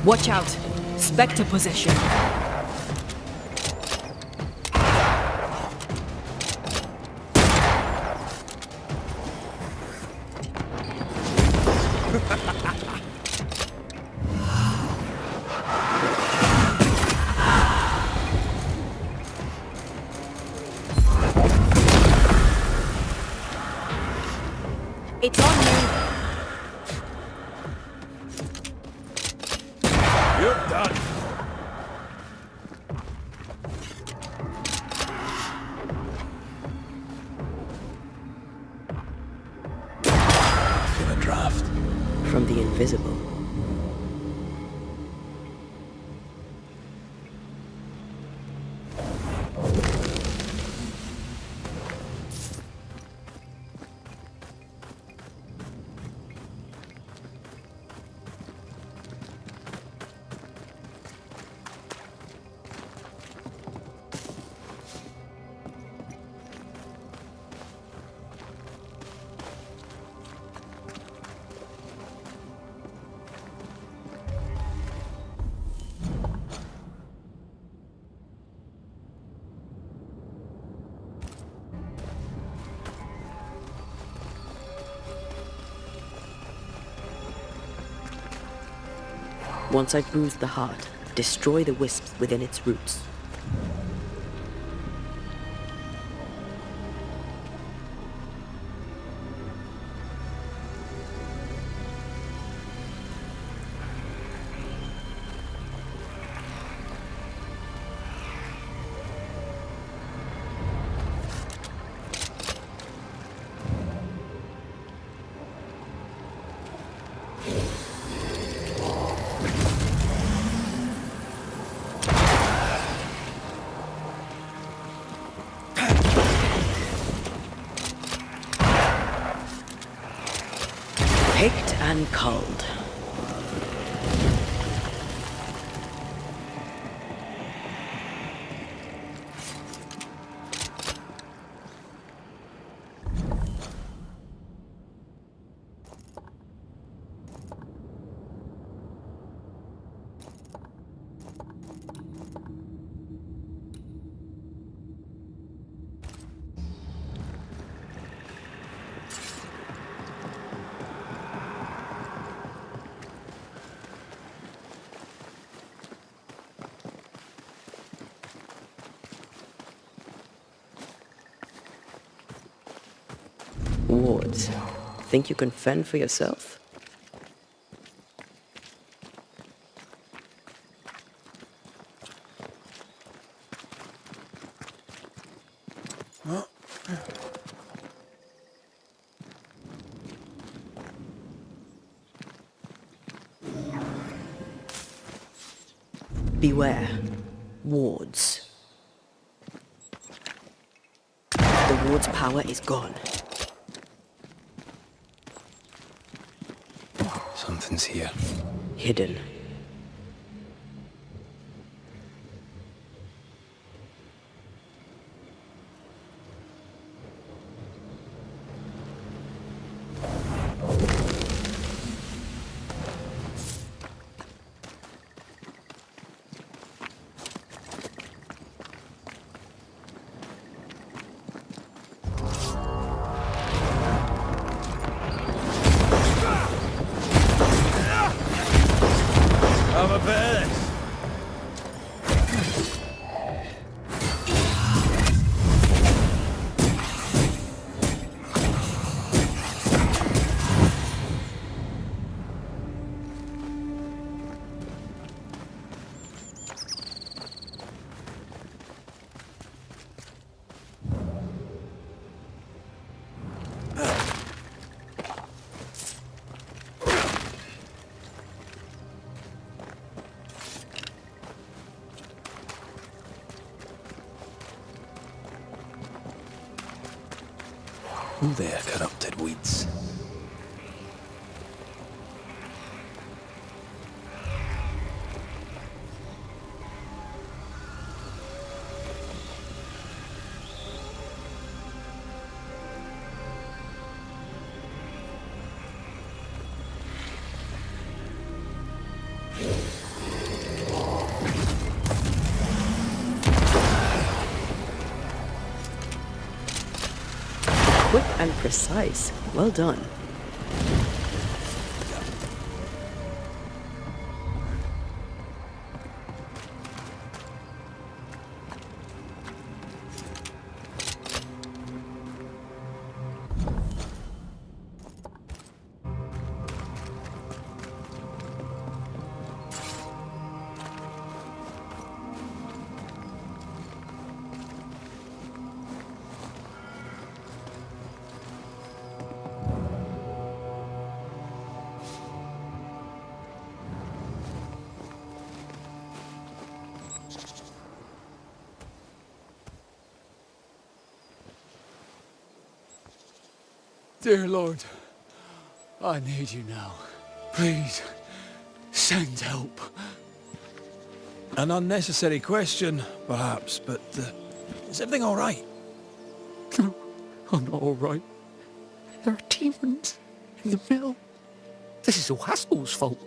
Watch out! Spectre possession. It's on me. You're done. Feel a draft. From the invisible. Once I've bruised the heart, destroy the wisps within its roots. Picked and culled. Wards, think you can fend for yourself? Beware. Wards. The ward's power is gone. Something's here. Hidden. I'm a badass. Who there, corrupted weeds? Quick and precise. Well done. Dear Lord, I need you now. Please, send help. An unnecessary question, perhaps, but is everything all right? No, I'm not all right. There are demons in the mill. This is all Haskell's fault.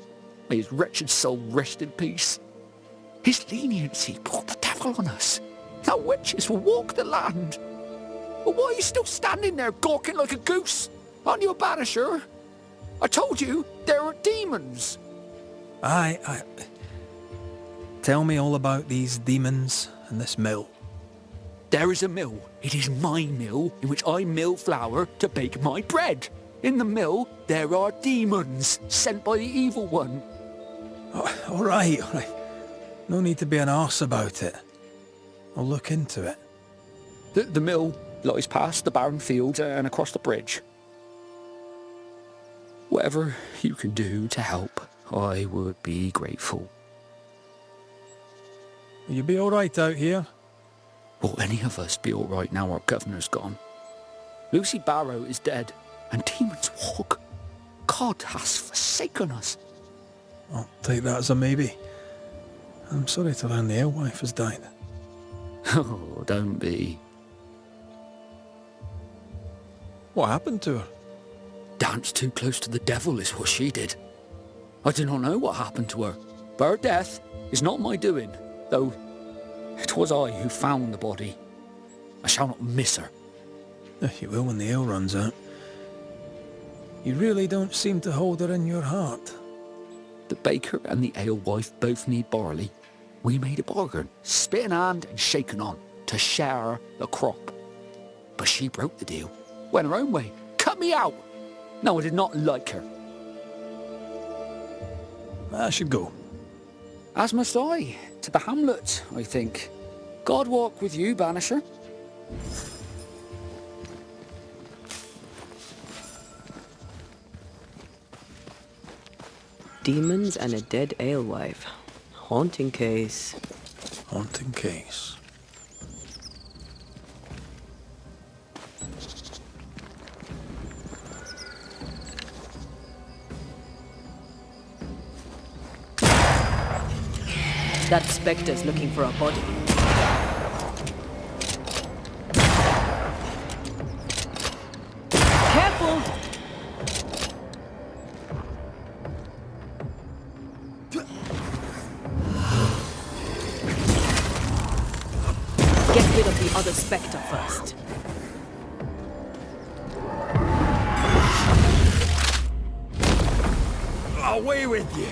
May his wretched soul rest in peace. His leniency brought the devil on us. Now witches will walk the land. But why are you still standing there gawking like a goose? Aren't you a banisher? I told you, there are demons. Aye. Tell me all about these demons and this mill. There is a mill. It is my mill, in which I mill flour to bake my bread. In the mill, there are demons, sent by the evil one. Oh, all right. No need to be an arse about it. I'll look into it. The mill lies past the barren field and across the bridge. Whatever you can do to help, I would be grateful. Will you be all right out here? Will any of us be all right now our governor's gone? Lucy Barrow is dead, and demons walk. God has forsaken us. I'll take that as a maybe. I'm sorry to learn the alewife has died. Oh, don't be. What happened to her? Danced too close to the devil is what she did. I do not know what happened to her, but her death is not my doing, though it was I who found the body. I shall not miss her. You will when the ale runs out. You really don't seem to hold her in your heart. The baker and the alewife both need barley. We made a bargain, spit in hand and shaken on, to share the crop. But she broke the deal, went her own way, cut me out. No, I did not like her. I should go. As must I, to the hamlet, I think. God walk with you, Banisher. Demons and a dead alewife. Haunting case. Haunting case. That spectre's looking for a body. Careful! Get rid of the other spectre first. Away with you!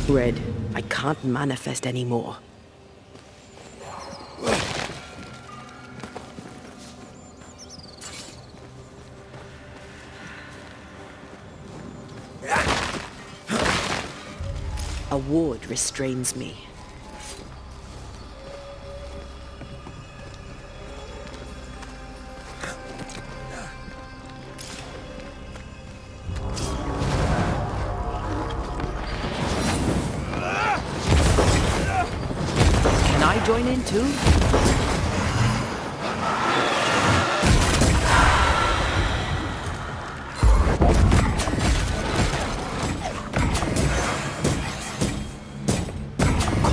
Red, I can't manifest anymore. A ward restrains me. Can I join in too?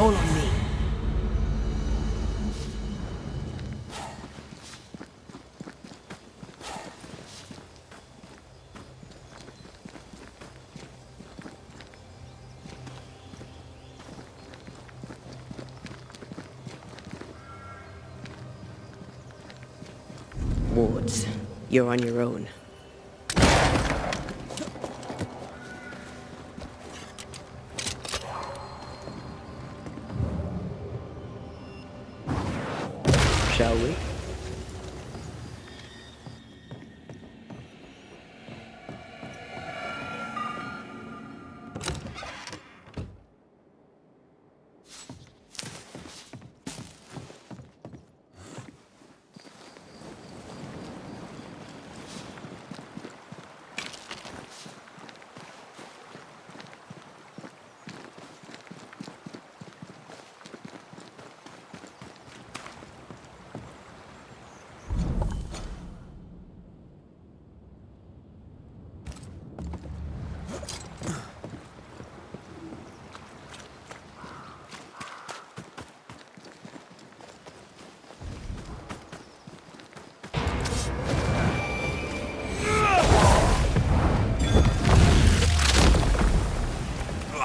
all on me. Wards, you're on your own. Shall we?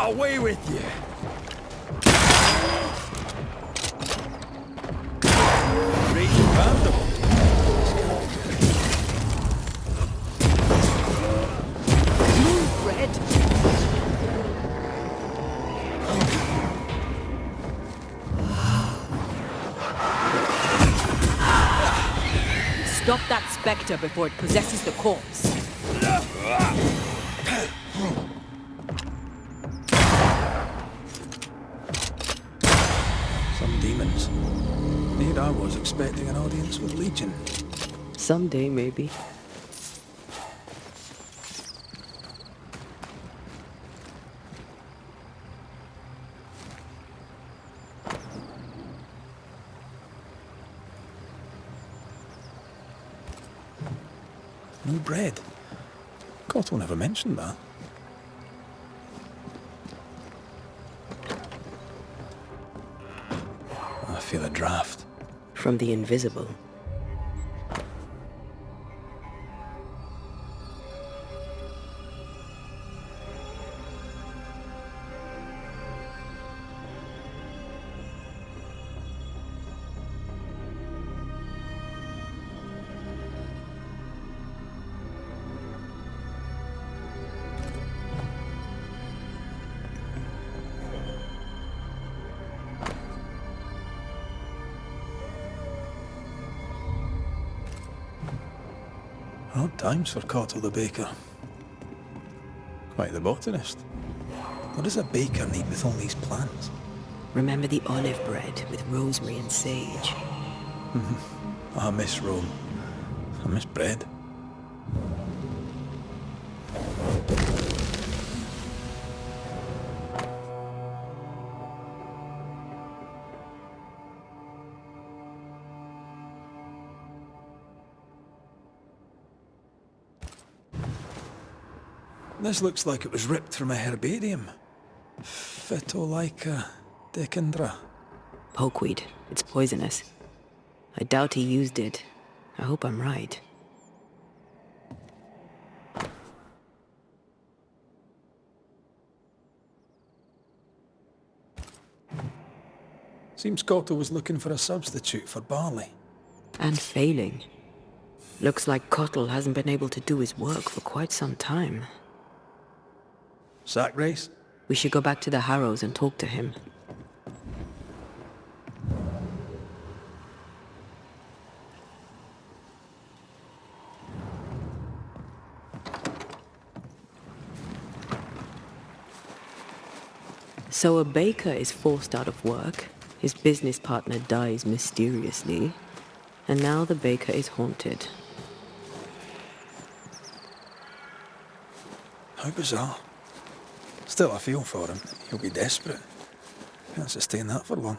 Away with you! Raging vandal! Move, Red! Stop that spectre before it possesses the corpse. Some demons. Here I was expecting an audience with Legion. Someday, maybe. No bread. Cotto never mentioned that. I feel a draft. From the invisible. Odd times for Cotto the baker. Quite the botanist. What does a baker need with all these plants? Remember the olive bread with rosemary and sage? I miss Rome. I miss bread. This looks like it was ripped from a herbarium. Phytolaica decandra. Pokeweed. It's poisonous. I doubt he used it. I hope I'm right. Seems Cotto was looking for a substitute for barley. And failing. Looks like Cottle hasn't been able to do his work for quite some time. Sack race? We should go back to the Harrows and talk to him. So a baker is forced out of work, his business partner dies mysteriously, and now the baker is haunted. How bizarre. Still, I feel for him. He'll be desperate. Can't sustain that for long.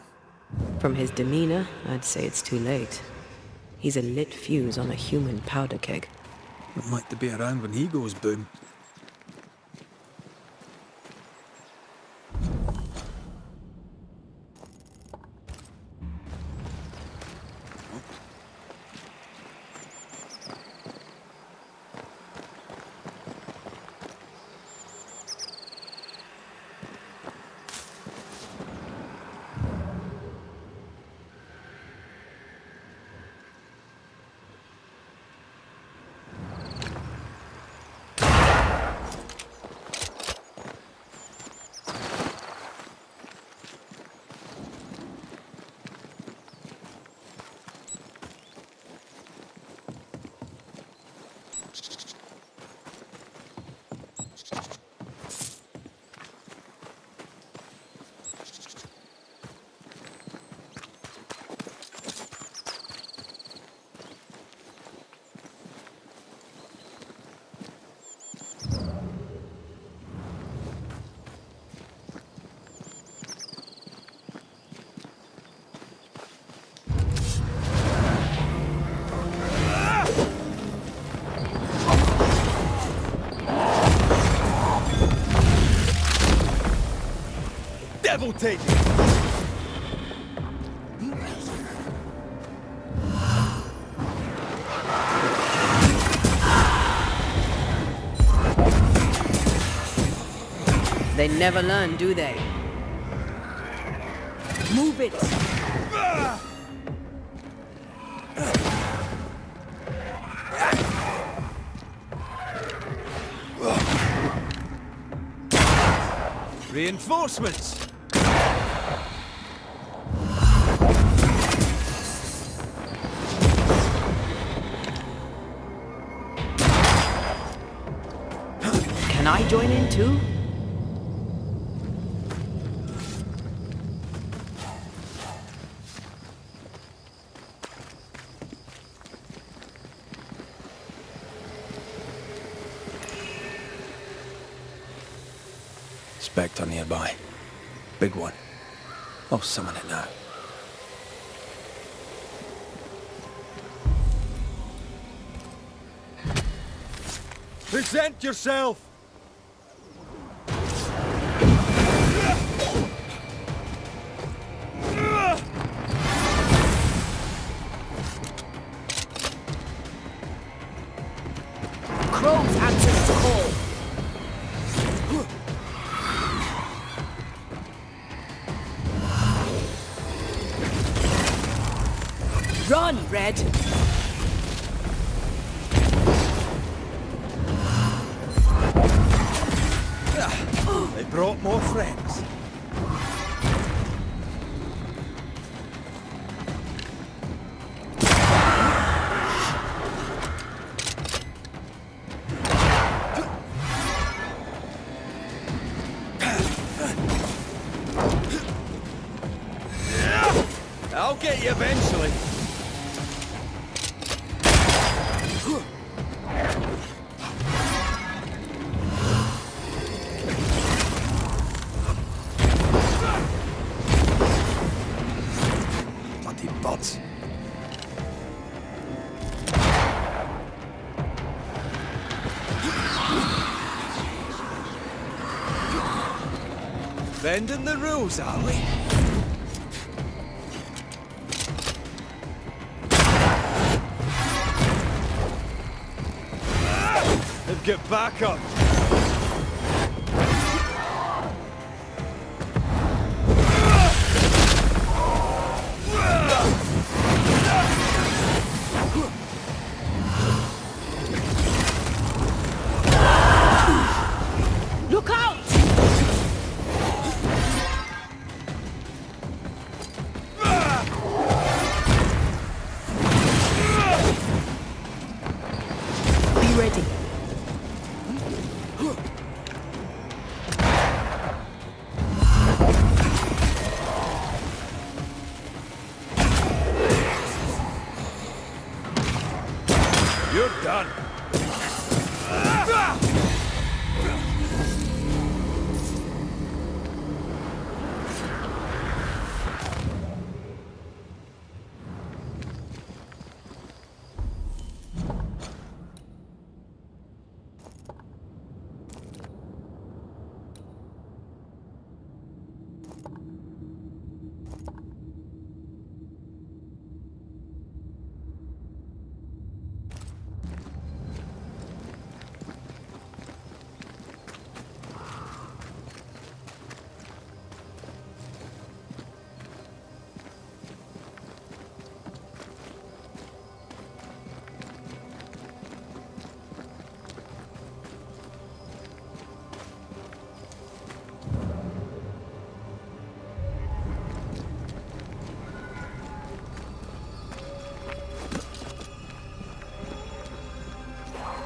From his demeanor, I'd say it's too late. He's a lit fuse on a human powder keg. Wouldn't like to be around when he goes boom. devil take it! They never learn, do they? Move it! Reinforcements! Can I join in too? Spectre nearby. Big one. I'll summon it now. Present yourself! Crows answer its call. Run, Red! They brought more friends. I'll get you eventually. Bloody butts. Bending the rules, are we? Get back up! Look out! Be ready. You're done!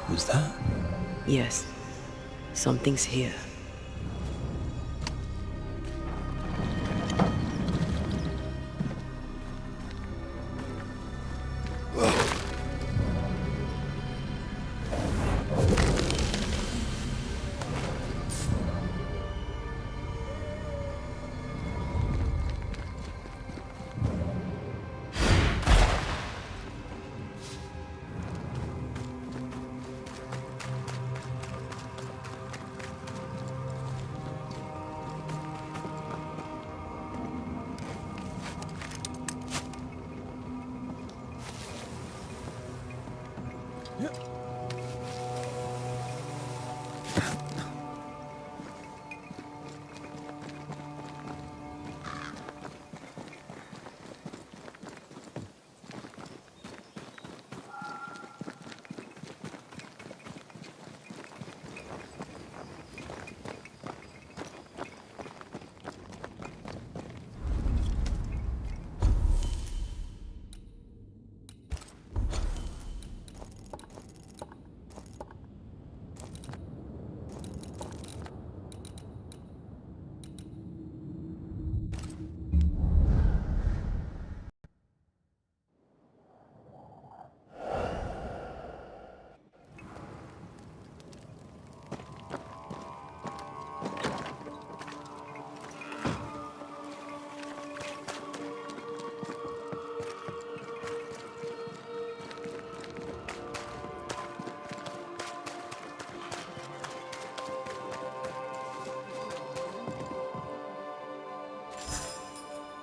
Was that? Yes. Something's here.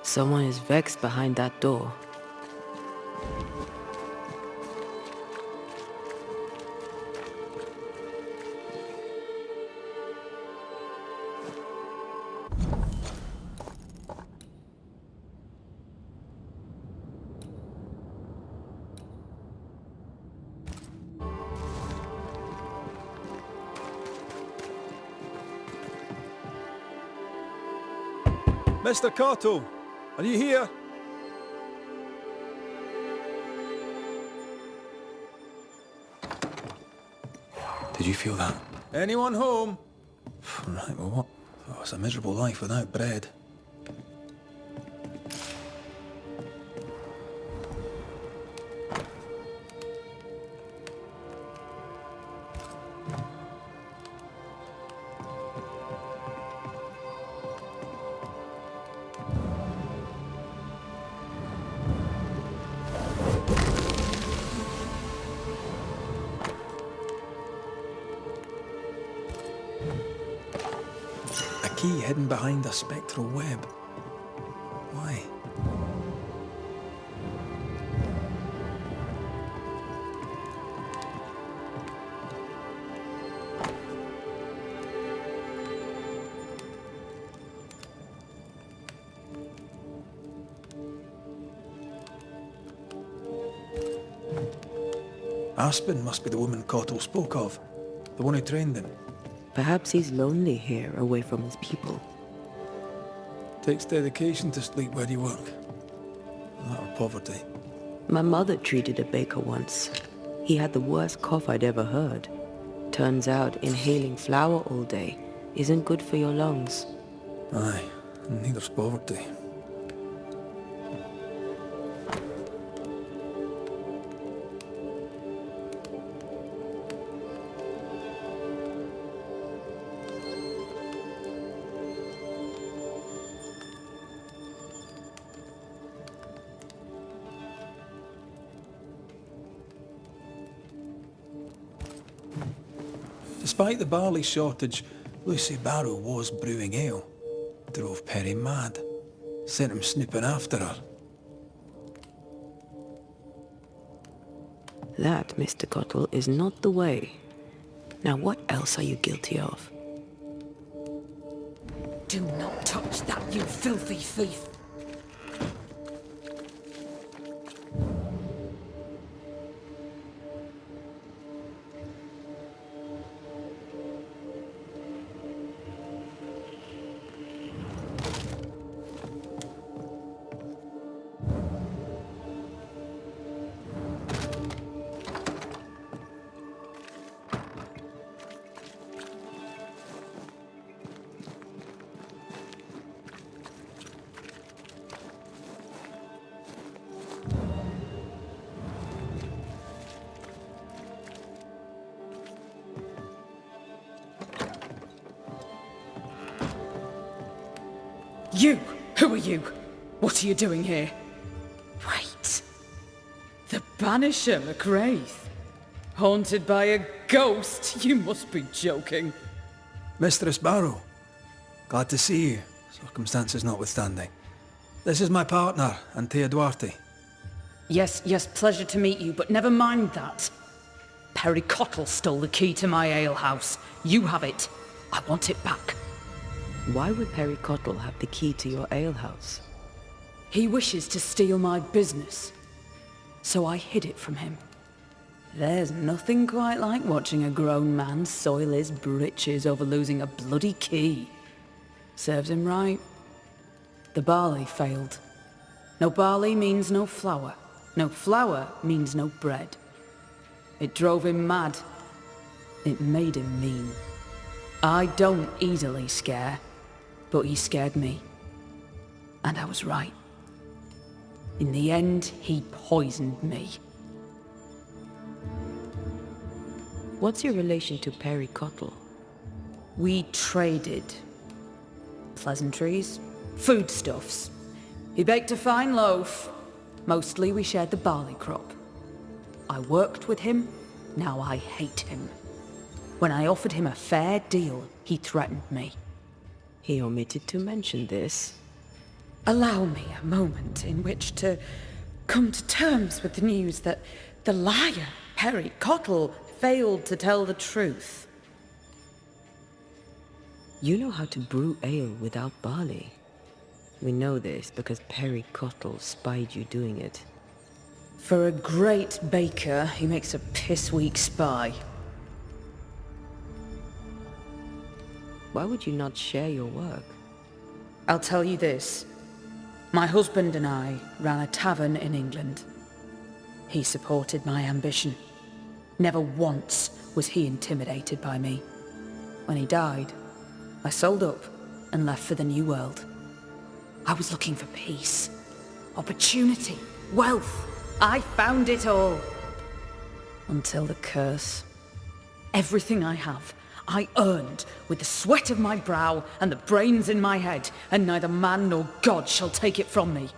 Someone is vexed behind that door. Mr. Cottle, are you here? Did you feel that? Anyone home? Right, well what? Oh, it's a miserable life without bread. A key hidden behind a spectral web. Why? Aspen must be the woman Cottle spoke of. The one who trained him. Perhaps he's lonely here, away from his people. Takes dedication to sleep where you work. That or poverty. My mother treated a baker once. He had the worst cough I'd ever heard. Turns out inhaling flour all day isn't good for your lungs. Aye, and neither's poverty. Despite the barley shortage, Lucy Barrow was brewing ale. Drove Perry mad. Sent him snooping after her. That, Mr. Cottle, is not the way. Now what else are you guilty of? Do not touch that, you filthy thief! You! Who are you? What are you doing here? Wait. The Banisher McWraith? Haunted by a ghost? You must be joking. Mistress Barrow, glad to see you, circumstances notwithstanding. This is my partner, Antea Duarte. Yes, pleasure to meet you, but never mind that. Perry Cottle stole the key to my alehouse. You have it. I want it back. Why would Perry Cottle have the key to your alehouse? He wishes to steal my business, so I hid it from him. There's nothing quite like watching a grown man soil his britches over losing a bloody key. Serves him right. The barley failed. No barley means no flour. No flour means no bread. It drove him mad. It made him mean. I don't easily scare, but he scared me. And I was right. In the end, he poisoned me. What's your relation to Perry Cottle? We traded. Pleasantries, foodstuffs. He baked a fine loaf. Mostly we shared the barley crop. I worked with him, now I hate him. When I offered him a fair deal, he threatened me. He omitted to mention this. Allow me a moment in which to come to terms with the news that the liar, Perry Cottle, failed to tell the truth. You know how to brew ale without barley. We know this because Perry Cottle spied you doing it. For a great baker, he makes a piss-weak spy. Why would you not share your work? I'll tell you this. My husband and I ran a tavern in England. He supported my ambition. Never once was he intimidated by me. When he died, I sold up and left for the New World. I was looking for peace, opportunity, wealth. I found it all. Until the curse. Everything I have, I earned with the sweat of my brow and the brains in my head, and neither man nor God shall take it from me.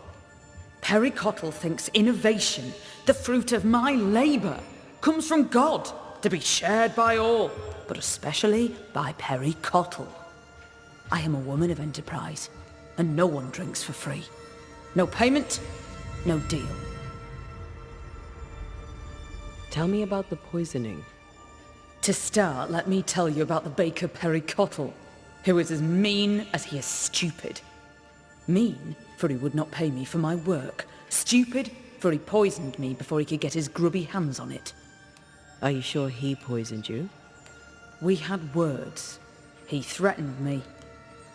Perry Cottle thinks innovation, the fruit of my labour, comes from God, to be shared by all, but especially by Perry Cottle. I am a woman of enterprise, and no one drinks for free. No payment, no deal. Tell me about the poisoning. To start, let me tell you about the baker Perry Cottle, who is as mean as he is stupid. Mean, for he would not pay me for my work. Stupid, for he poisoned me before he could get his grubby hands on it. Are you sure he poisoned you? We had words. He threatened me.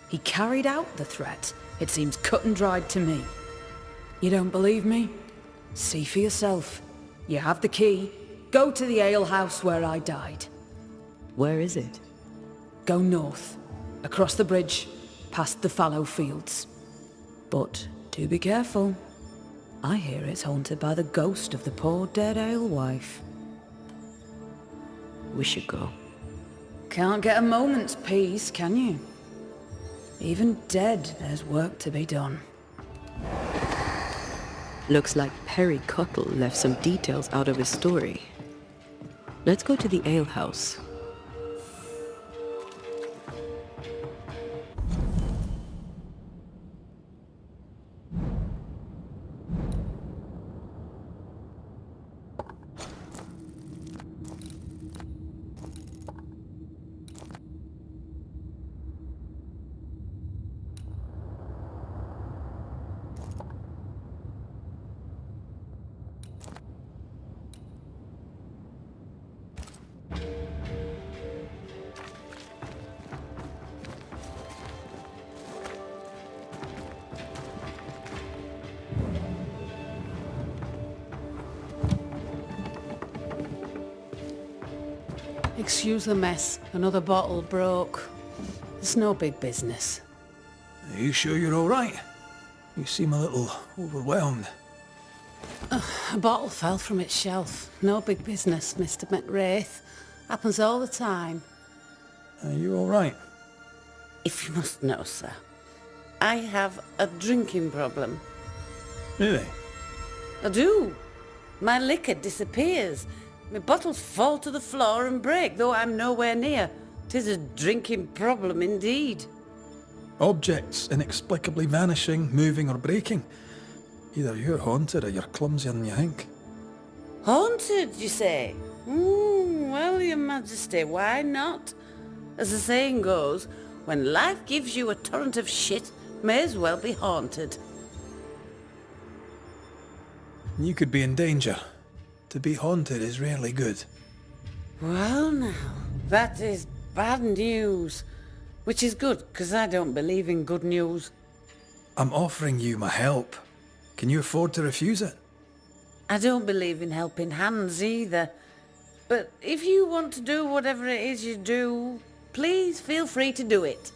He carried out the threat. It seems cut and dried to me. You don't believe me? See for yourself. You have the key. Go to the alehouse where I died. Where is it? Go north, across the bridge, past the fallow fields. But do be careful. I hear it's haunted by the ghost of the poor dead alewife. We should go. Can't get a moment's peace, can you? Even dead, there's work to be done. Looks like Perry Cottle left some details out of his story. Let's go to the alehouse. Excuse the mess. Another bottle broke. It's no big business. Are you sure you're all right? You seem a little overwhelmed. A bottle fell from its shelf. No big business, Mr. McWraith. Happens all the time. Are you all right? If you must know, sir, I have a drinking problem. Really? I do. My liquor disappears. My bottles fall to the floor and break, though I'm nowhere near. 'Tis a drinking problem indeed. Objects inexplicably vanishing, moving or breaking. Either you're haunted or you're clumsier than you think. Haunted, you say? Well, your majesty, why not? As the saying goes, when life gives you a torrent of shit, may as well be haunted. You could be in danger. To be haunted is rarely good. Well now, that is bad news. Which is good, because I don't believe in good news. I'm offering you my help. Can you afford to refuse it? I don't believe in helping hands either. But if you want to do whatever it is you do, please feel free to do it.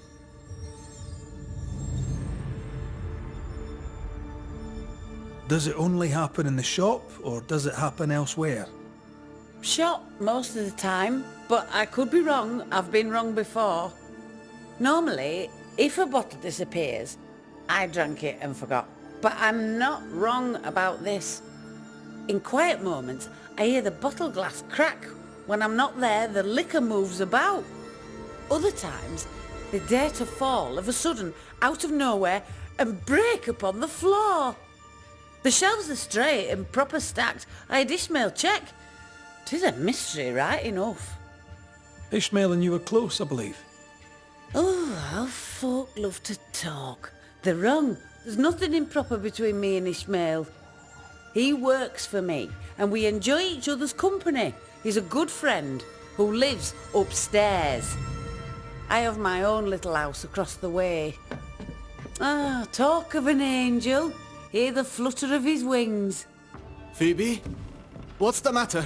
Does it only happen in the shop, or does it happen elsewhere? Shop most of the time, but I could be wrong. I've been wrong before. Normally, if a bottle disappears, I drank it and forgot. But I'm not wrong about this. In quiet moments, I hear the bottle glass crack. When I'm not there, the liquor moves about. Other times, They dare to fall of a sudden, out of nowhere, and break upon the floor. The shelves are straight and proper stacked. I had Ishmael check. 'Tis a mystery, right enough. Ishmael and you were close, I believe. Oh, how folk love to talk. They're wrong. There's nothing improper between me and Ishmael. He works for me, and we enjoy each other's company. He's a good friend who lives upstairs. I have my own little house across the way. Ah, talk of an angel. Hear the flutter of his wings. Phoebe? What's the matter?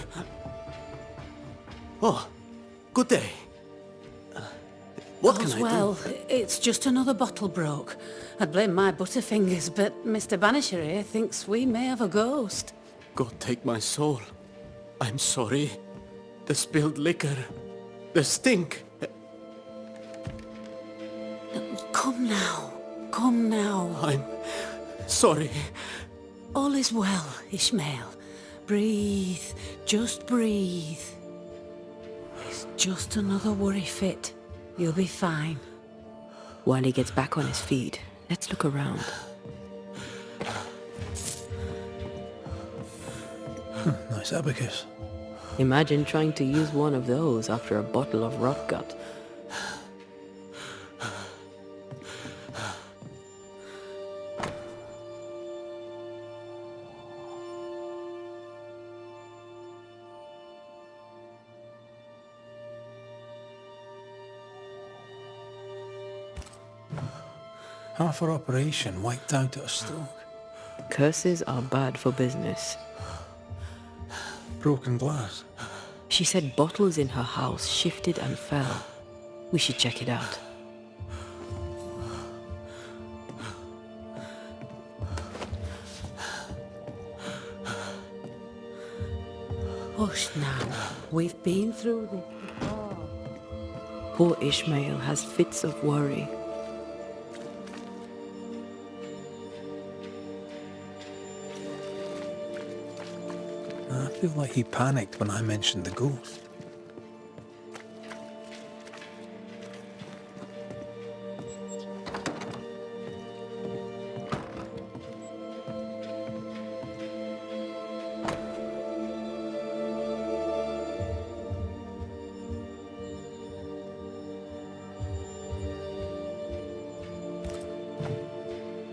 Oh, good day. What can I do? Well, it's just another bottle broke. I'd blame my butterfingers, but Mr. Banisher here thinks we may have a ghost. God take my soul. I'm sorry. The spilled liquor. The stink. Come now. Come now. I'm sorry. All is well, Ishmael. Breathe. Just breathe. It's just another worry fit. You'll be fine. While he gets back on his feet, let's look around. Nice abacus. Imagine trying to use one of those after a bottle of rot gut. Half our operation wiped out at a stroke. Curses are bad for business. Broken glass. She said bottles in her house shifted and fell. We should check it out. Hush now. We've been through this before. Poor Ishmael has fits of worry. I feel like he panicked when I mentioned the ghost.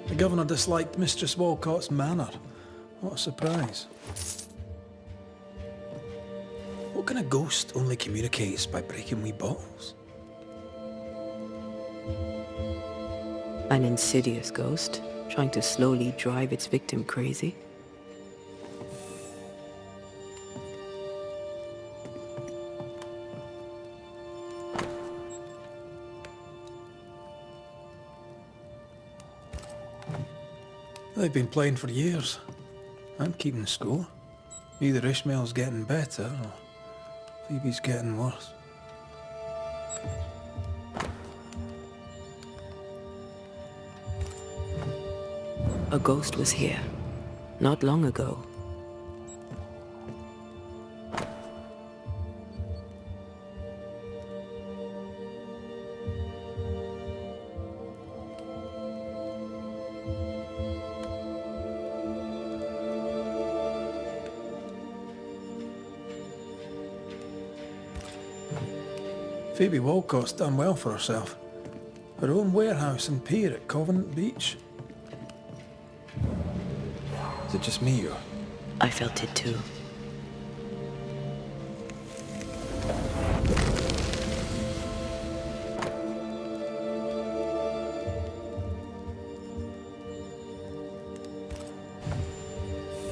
The governor disliked Mistress Walcott's manner. What a surprise. What kind of ghost only communicates by breaking wee bottles? An insidious ghost, trying to slowly drive its victim crazy. They've been playing for years. I'm keeping score. Either Ishmael's getting better or Phoebe's getting worse. A ghost was here, not long ago. Phoebe Walcott's done well for herself. Her own warehouse and pier at Covenant Beach. Is it just me or? I felt it too.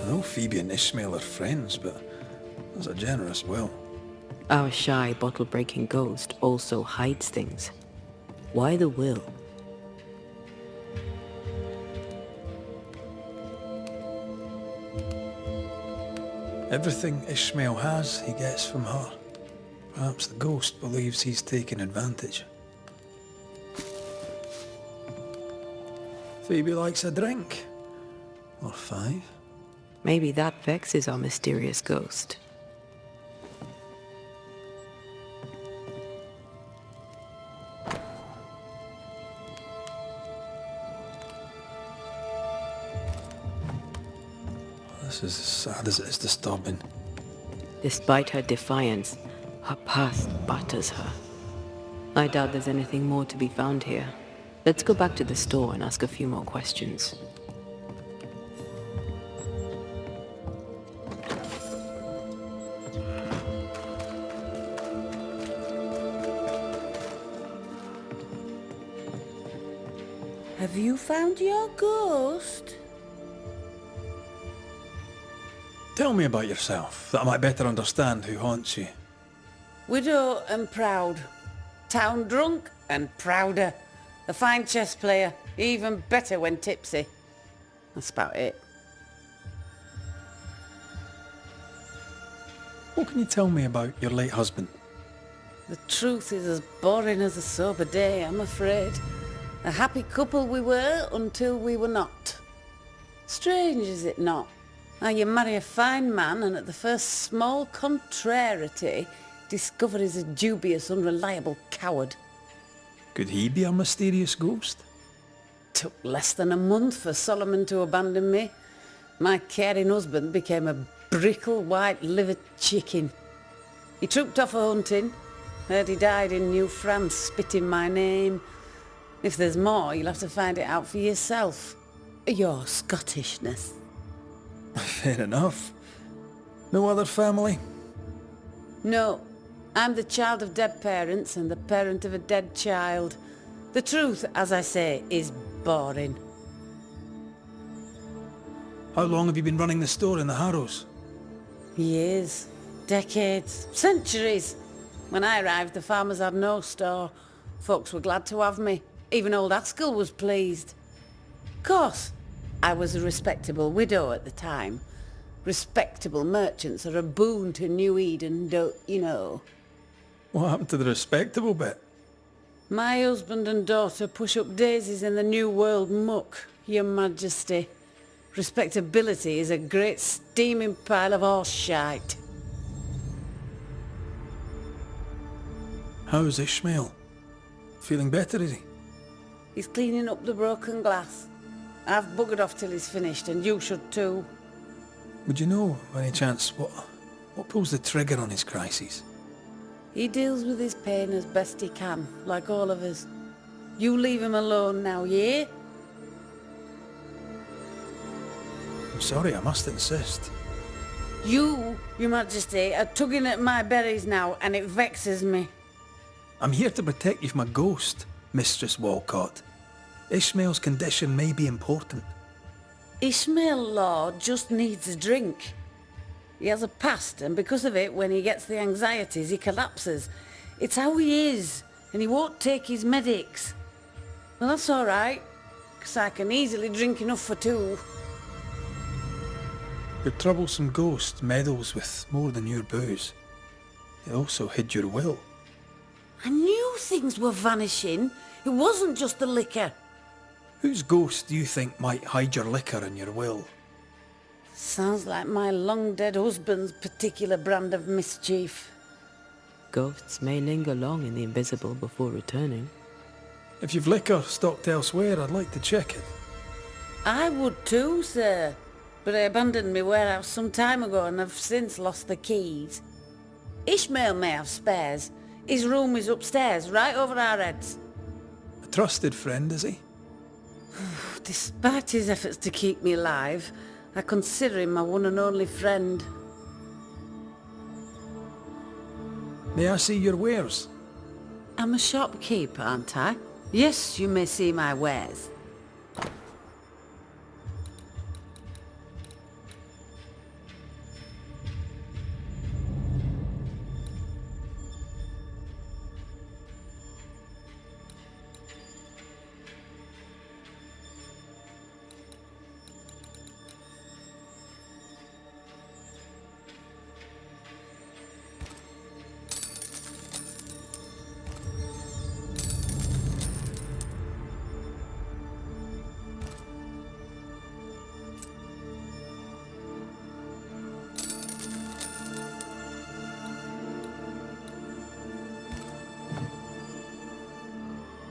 I know Phoebe and Ishmael are friends, but there's a generous will. Our shy bottle-breaking ghost also hides things. Why the will? Everything Ishmael has, he gets from her. Perhaps the ghost believes he's taking advantage. Phoebe likes a drink. Or 5. Maybe that vexes our mysterious ghost. This is as sad as it is disturbing. Despite her defiance, her past batters her. I doubt there's anything more to be found here. Let's go back to the store and ask a few more questions. Have you found your ghost? Tell me about yourself, that I might better understand who haunts you. Widow and proud. Town drunk and prouder. A fine chess player, even better when tipsy. That's about it. What can you tell me about your late husband? The truth is as boring as a sober day, I'm afraid. A happy couple we were until we were not. Strange, is it not? How you marry a fine man and at the first small contrariety discover he's a dubious, unreliable coward. Could he be a mysterious ghost? Took less than a month for Solomon to abandon me. My caring husband became a brickle white-livered chicken. He trooped off a-hunting. Heard he died in New France, spitting my name. If there's more, you'll have to find it out for yourself. Your Scottishness. Fair enough. No other family? No. I'm the child of dead parents and the parent of a dead child. The truth, as I say, is boring. How long have you been running the store in the Harrows? Years, decades, centuries. When I arrived, the farmers had no store. Folks were glad to have me. Even old Haskell was pleased. Of course, I was a respectable widow at the time. Respectable merchants are a boon to New Eden, don't you know? What happened to the respectable bit? My husband and daughter push up daisies in the New World muck, Your Majesty. Respectability is a great steaming pile of horse shite. How's Ishmael? Feeling better, is he? He's cleaning up the broken glass. I've buggered off till he's finished, and you should too. Would you know, by any chance, what pulls the trigger on his crises? He deals with his pain as best he can, like all of us. You leave him alone now, yeah? I'm sorry, I must insist. You, Your Majesty, are tugging at my berries now, and it vexes me. I'm here to protect you from a ghost, Mistress Walcott. Ishmael's condition may be important. Ishmael Lord just needs a drink. He has a past, and because of it, when he gets the anxieties, he collapses. It's how he is, and he won't take his medics. Well, that's all right, because I can easily drink enough for two. Your troublesome ghost meddles with more than your booze. It also hid your will. I knew things were vanishing. It wasn't just the liquor. Whose ghost do you think might hide your liquor and your will? Sounds like my long-dead husband's particular brand of mischief. Ghosts may linger long in the invisible before returning. If you've liquor stocked elsewhere, I'd like to check it. I would too, sir. But I abandoned my warehouse some time ago and have since lost the keys. Ishmael may have spares. His room is upstairs, right over our heads. A trusted friend, is he? Despite his efforts to keep me alive, I consider him my one and only friend. May I see your wares? I'm a shopkeeper, aren't I? Yes, you may see my wares.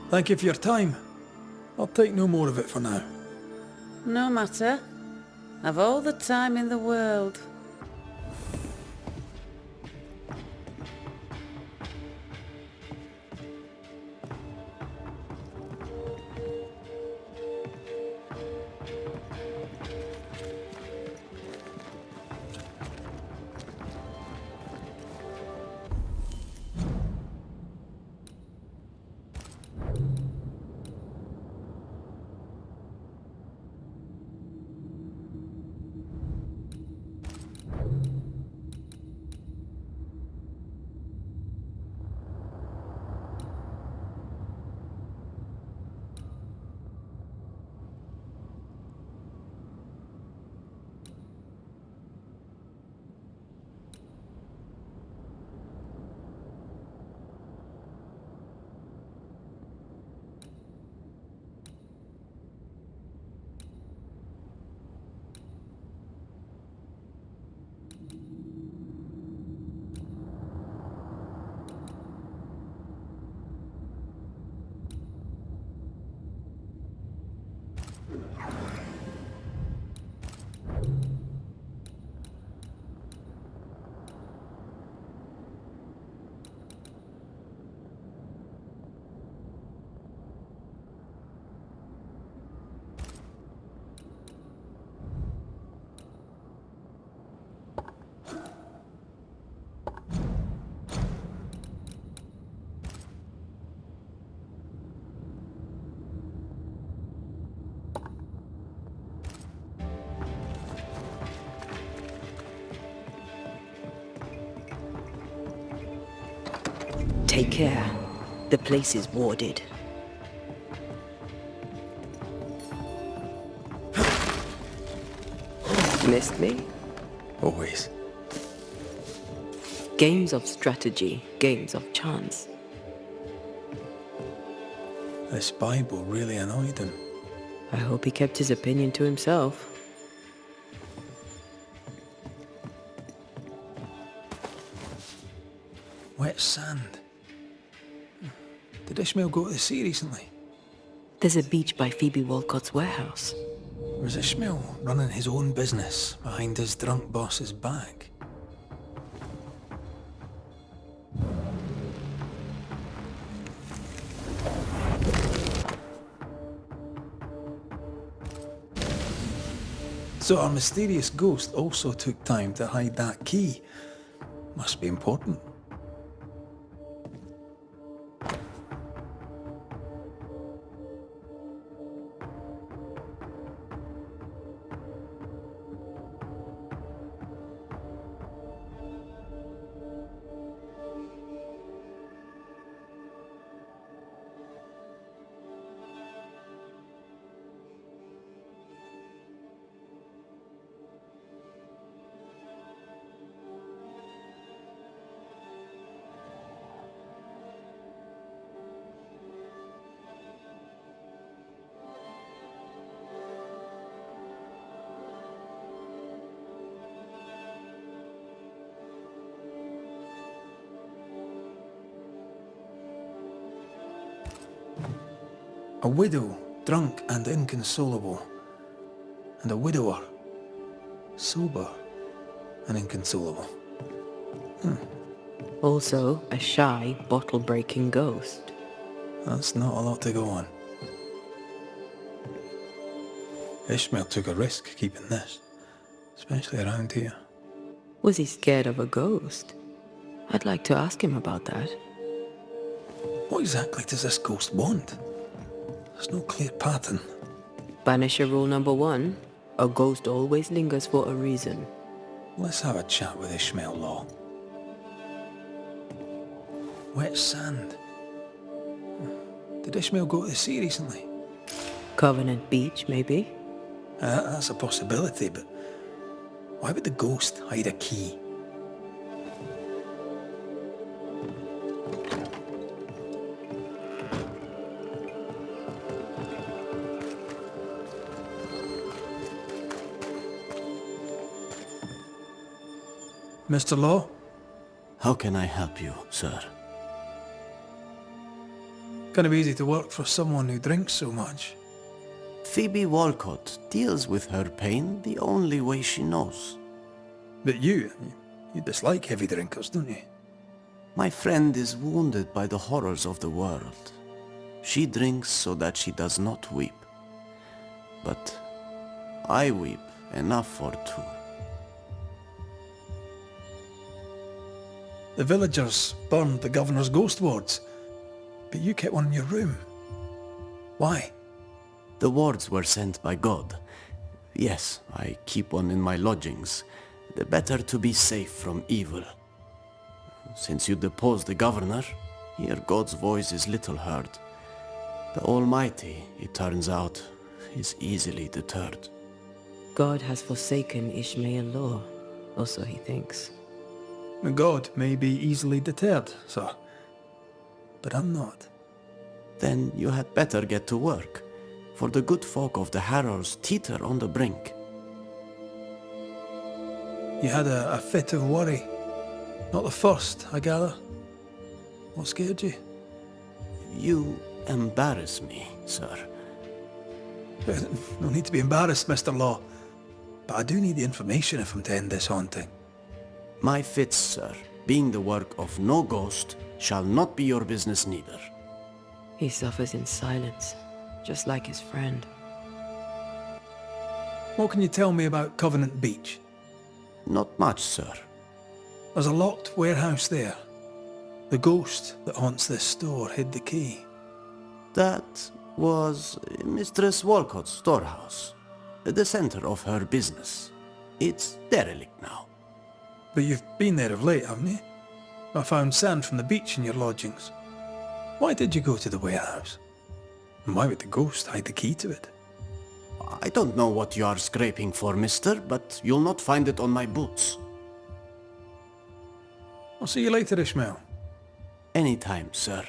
Thank you for your time. I'll take no more of it for now. No matter. I've all the time in the world. Take care. The place is warded. Missed me? Always. Games of strategy, games of chance. This Bible really annoyed him. I hope he kept his opinion to himself. Wet sand. Did Ishmael go to the sea recently? There's a beach by Phoebe Walcott's warehouse. Was Ishmael running his own business behind his drunk boss's back? So our mysterious ghost also took time to hide that key. Must be important. A widow, drunk and inconsolable, and a widower, sober and inconsolable. Also, a shy, bottle-breaking ghost. That's not a lot to go on. Ishmael took a risk keeping this, especially around here. Was he scared of a ghost? I'd like to ask him about that. What exactly does this ghost want? There's no clear pattern. Banisher rule number 1, a ghost always lingers for a reason. Let's have a chat with Ishmael Law. Wet sand. Did Ishmael go to the sea recently? Covenant Beach, maybe? That's a possibility, but why would the ghost hide a key? Mr. Law? How can I help you, sir? Gonna be easy to work for someone who drinks so much. Phoebe Walcott deals with her pain the only way she knows. But you dislike heavy drinkers, don't you? My friend is wounded by the horrors of the world. She drinks so that she does not weep. But I weep enough for two. The villagers burned the governor's ghost wards, but you kept one in your room. Why? The wards were sent by God. Yes, I keep one in my lodgings. The better to be safe from evil. Since you deposed the governor, here God's voice is little heard. The Almighty, it turns out, is easily deterred. God has forsaken Ishmael law, or so he thinks. God may be easily deterred, sir. But I'm not. Then you had better get to work, for the good folk of the Harrows teeter on the brink. You had a fit of worry. Not the first, I gather. What scared you? You embarrass me, sir. No need to be embarrassed, Mr. Law. But I do need the information if I'm to end this haunting. My fits, sir, being the work of no ghost, shall not be your business neither. He suffers in silence, just like his friend. What can you tell me about Covenant Beach? Not much, sir. There's a locked warehouse there. The ghost that haunts this store hid the key. That was Mistress Walcott's storehouse, the center of her business. It's derelict now. But you've been there of late, haven't you? I found sand from the beach in your lodgings. Why did you go to the warehouse? And why would the ghost hide the key to it? I don't know what you are scraping for, mister, but you'll not find it on my boots. I'll see you later, Ishmael. Anytime, sir.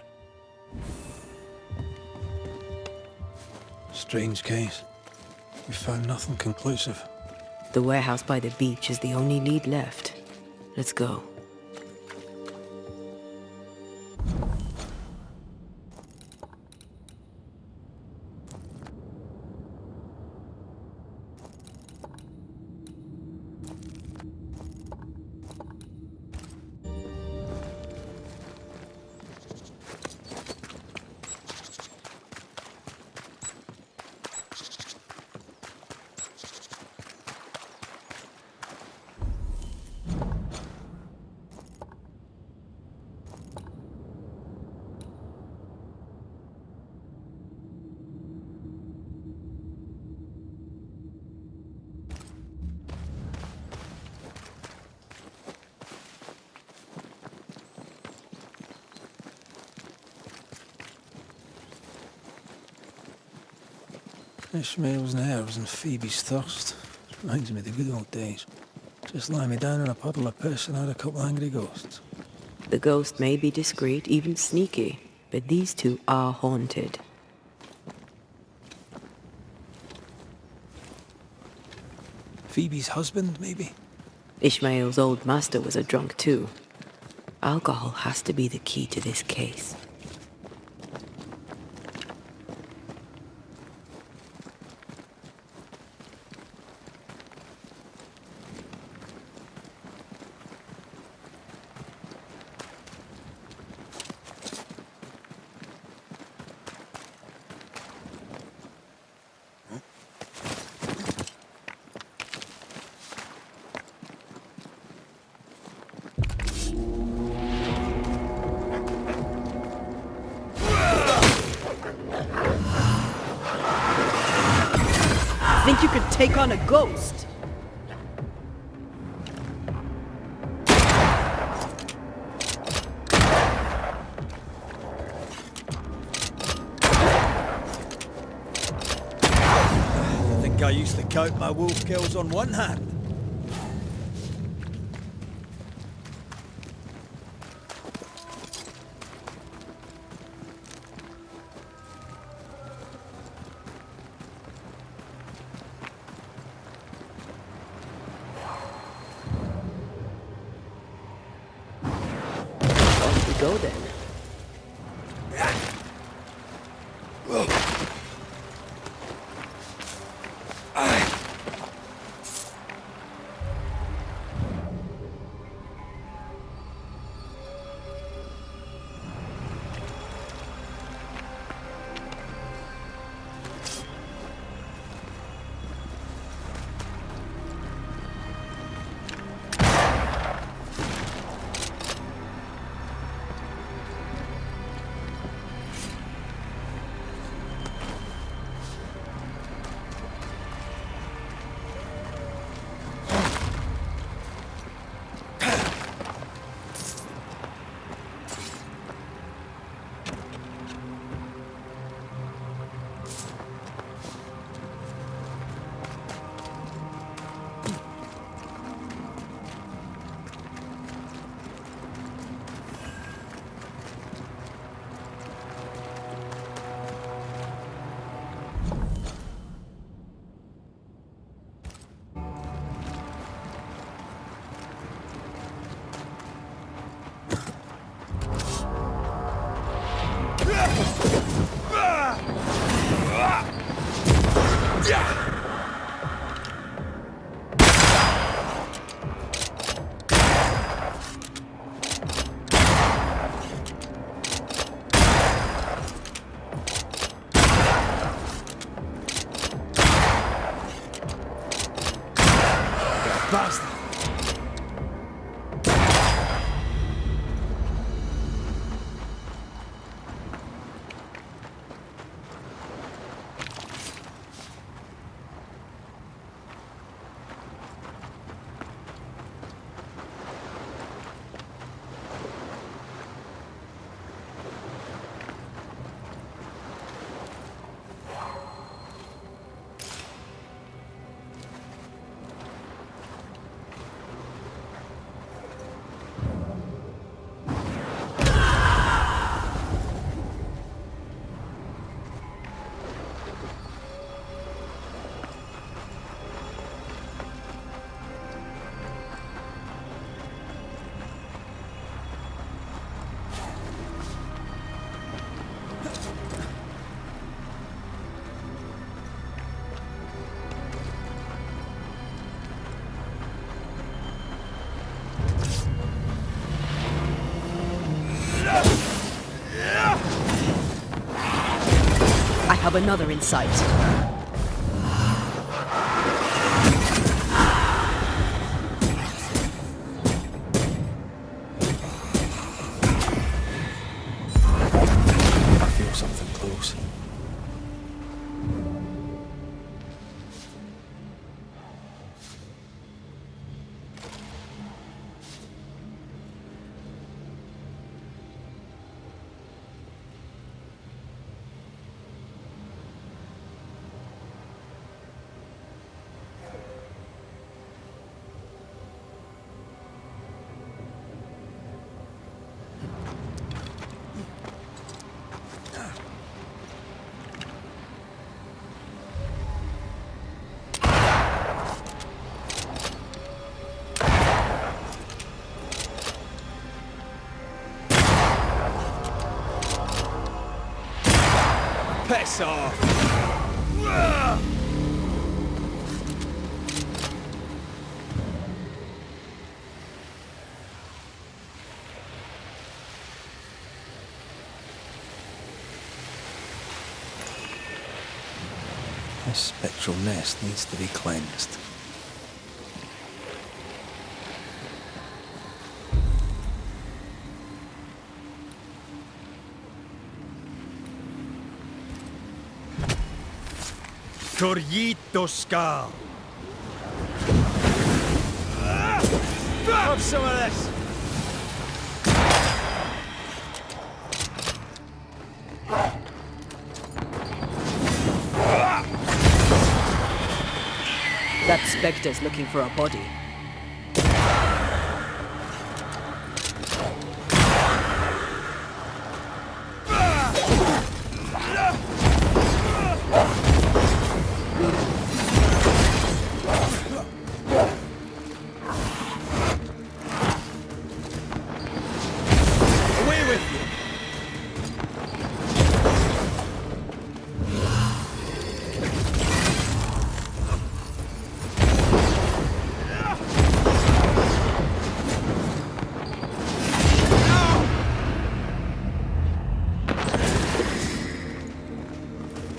Strange case. We found nothing conclusive. The warehouse by the beach is the only lead left. Let's go. Ishmael's nerves and Phoebe's thirst. Reminds me of the good old days. Just lie me down in a puddle of piss and had a couple of angry ghosts. The ghost may be discreet, even sneaky, but these two are haunted. Phoebe's husband, maybe? Ishmael's old master was a drunk too. Alcohol has to be the key to this case. Think you could take on a ghost? I think I used to count my wolf kills on one hand. Off we go then. Bastard! I have another in sight. I feel something close. Piss off! This spectral nest needs to be cleansed. Corrito Skal. Have some of this! That spectre's looking for a body.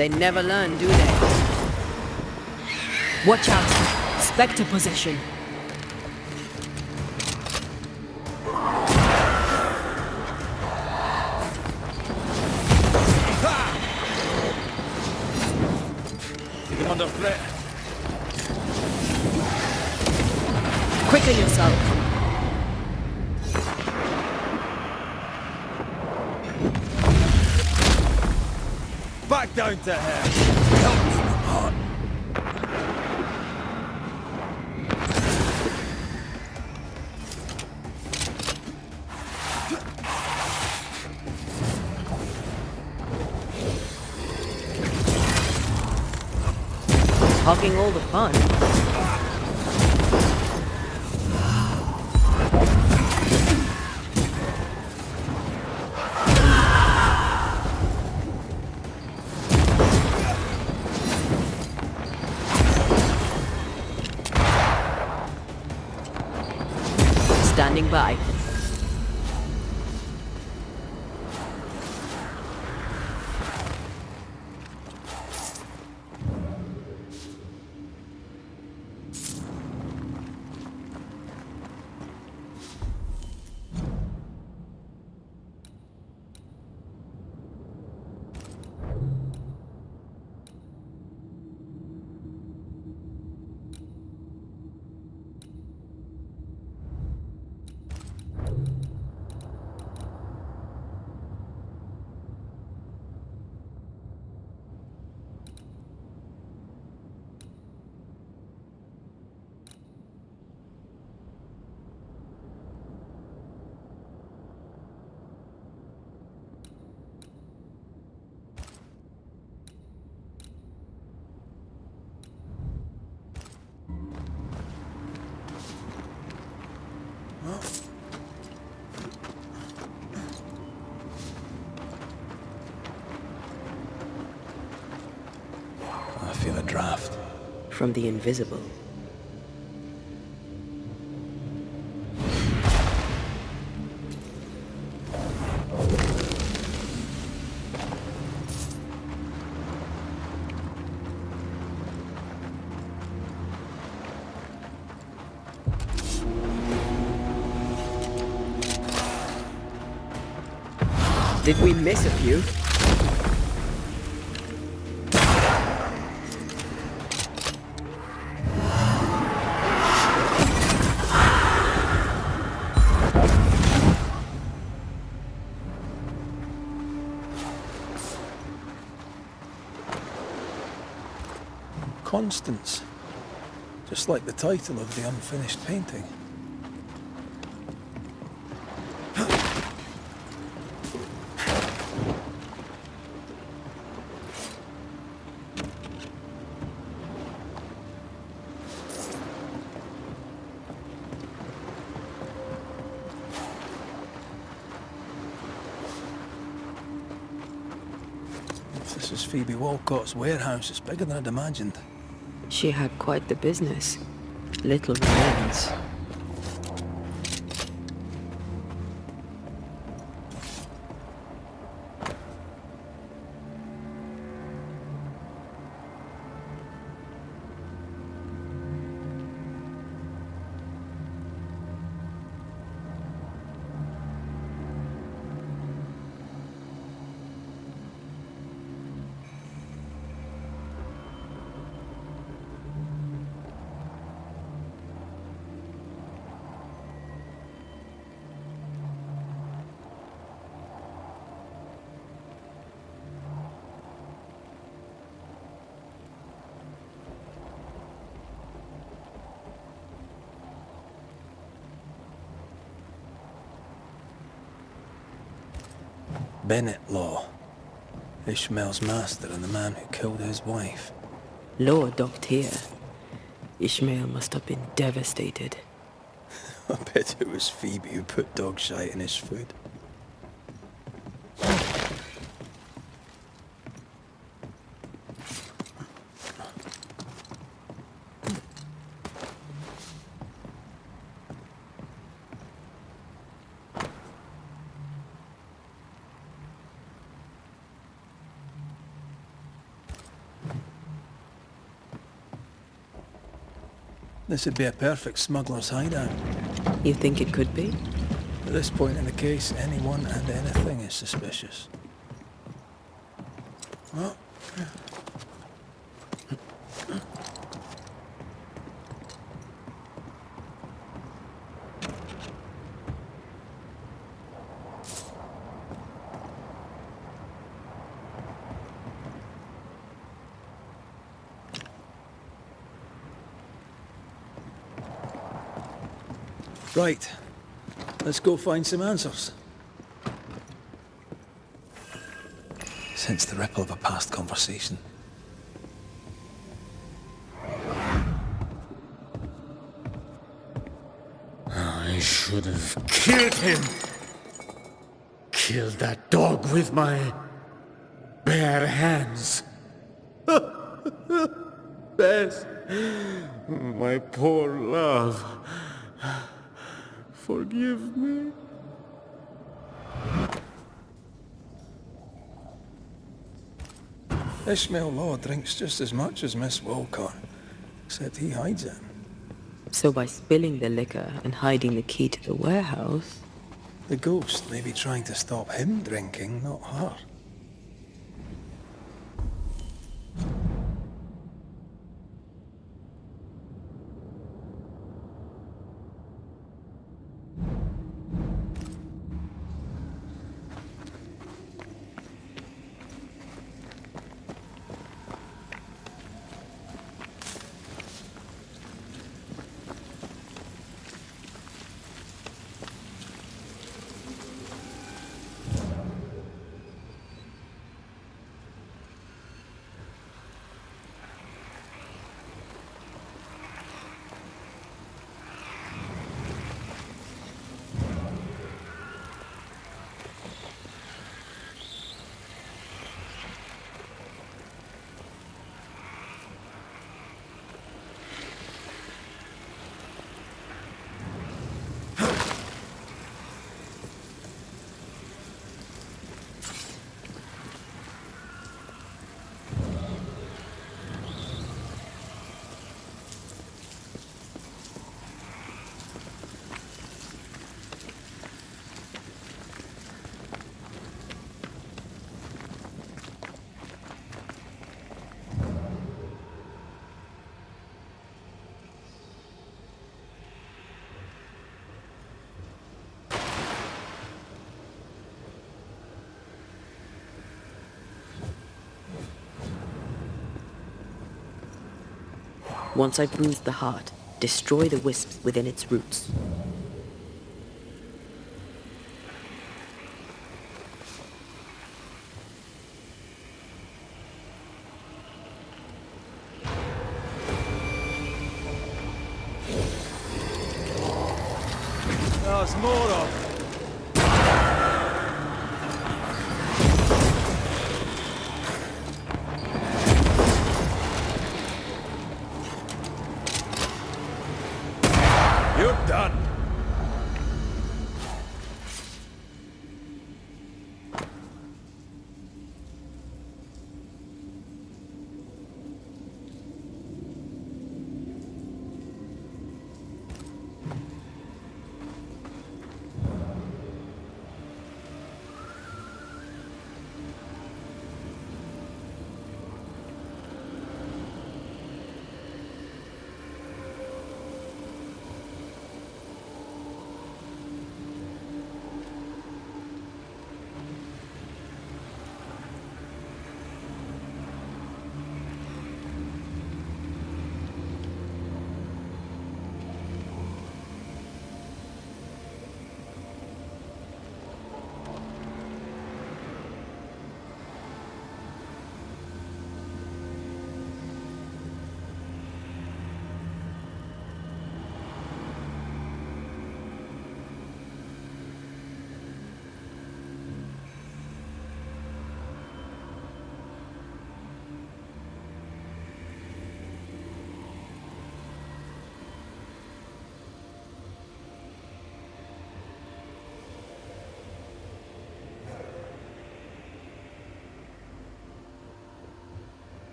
They never learn, do they? Watch out! Spectre possession. You're under threat. Quicken yourself. Back down to hell. Help me, heart. Hogging all the fun. Standing by. I feel a draft. From the invisible. Did we miss a few? Constance. Just like the title of the unfinished painting. If this is Phoebe Walcott's warehouse, it's bigger than I'd imagined. She had quite the business. Little remains. Bennett Law. Ishmael's master and the man who killed his wife. Law docked here. Ishmael must have been devastated. I bet it was Phoebe who put dog shite in his food. This would be a perfect smuggler's hideout. You think it could be? At this point in the case, anyone and anything is suspicious. Well, right. Let's go find some answers. Sense the ripple of a past conversation. I should have killed him. Killed that dog with my bare hands. Bess, my poor love. Forgive me. Ishmael Law drinks just as much as Miss Walcott, except he hides it. So by spilling the liquor and hiding the key to the warehouse... The ghost may be trying to stop him drinking, not her. Once I've bruised the heart, destroy the wisps within its roots. There's more of them. You're done.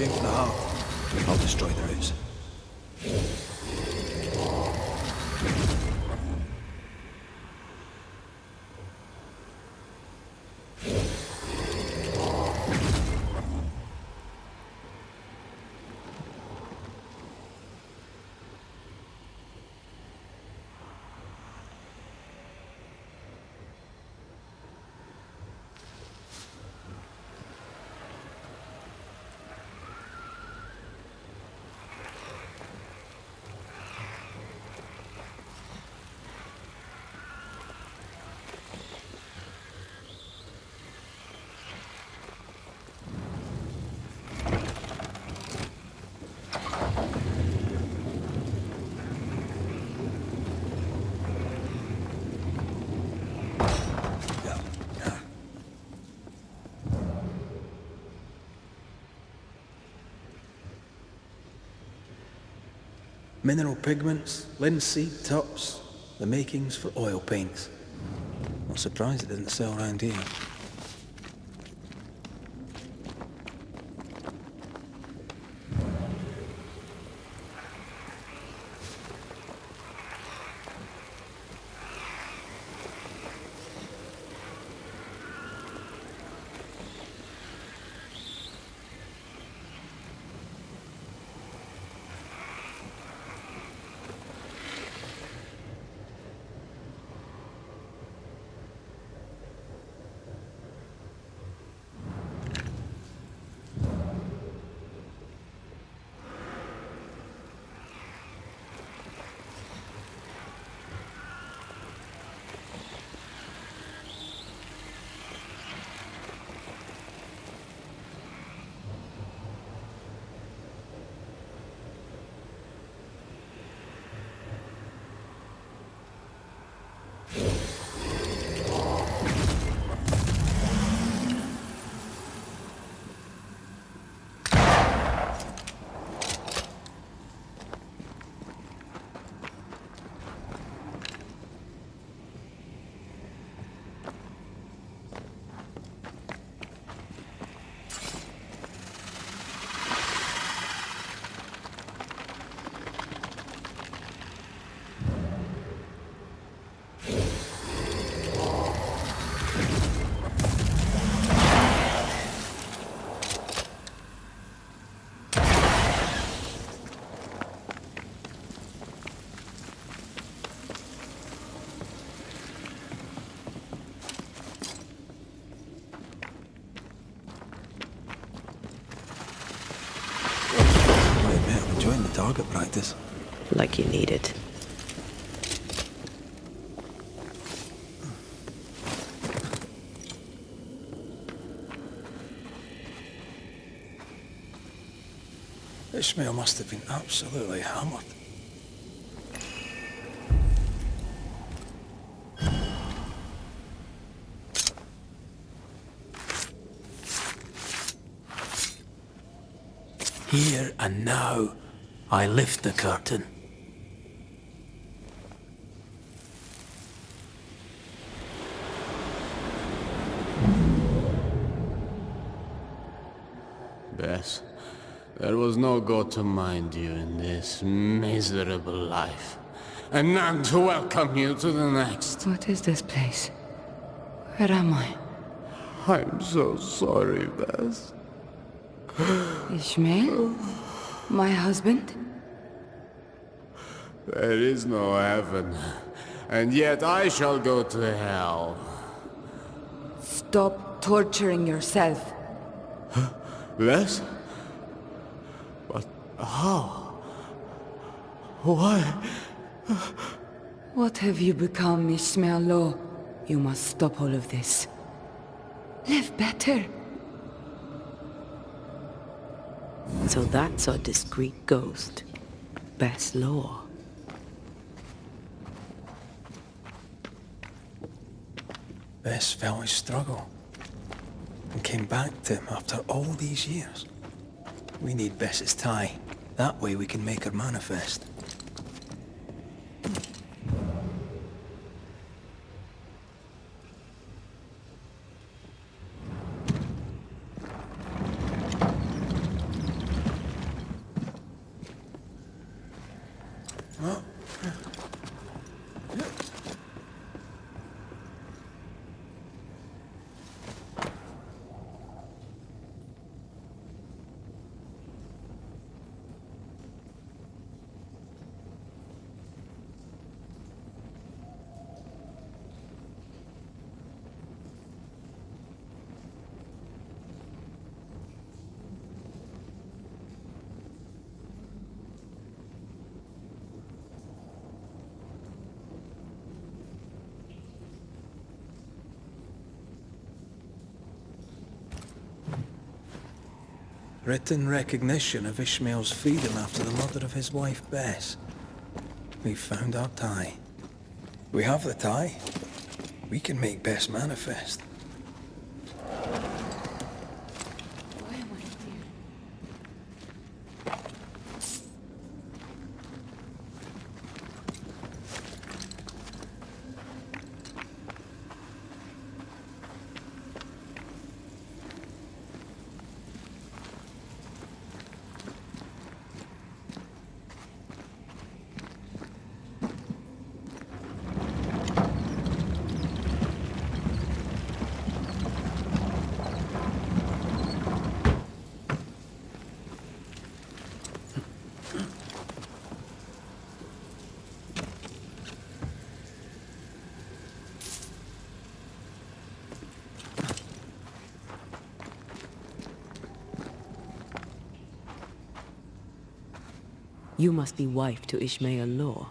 you aim for the heart, I'll destroy the roots. Mineral pigments, linseed tops, the makings for oil paints. Not surprised it didn't sell around here. Target practice. Like you need it. Ishmael must have been absolutely hammered. Here and now, I lift the curtain. Bess, there was no God to mind you in this miserable life, and none to welcome you to the next. What is this place? Where am I? I'm so sorry, Bess. Ishmael? My husband? There is no heaven, and yet I shall go to hell. Stop torturing yourself. Bess? But how? Why? What have you become, Ishmael Law? You must stop all of this. Live better. So that's our discreet ghost. Best Law. Bess felt his struggle and came back to him after all these years. We need Bess's tie. That way we can make her manifest. Written recognition of Ishmael's freedom after the murder of his wife Bess. We've found our tie. We have the tie. We can make Bess manifest. You must be wife to Ishmael Law.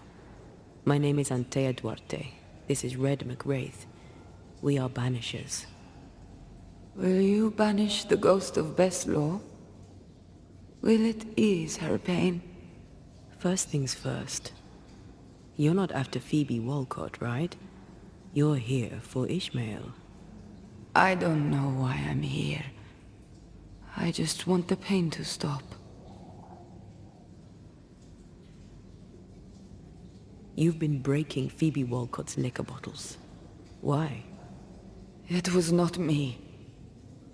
My name is Antea Duarte. This is Red McWraith. We are Banishers. Will you banish the ghost of Bess Law? Will it ease her pain? First things first. You're not after Phoebe Walcott, right? You're here for Ishmael. I don't know why I'm here. I just want the pain to stop. You've been breaking Phoebe Walcott's liquor bottles. Why? It was not me.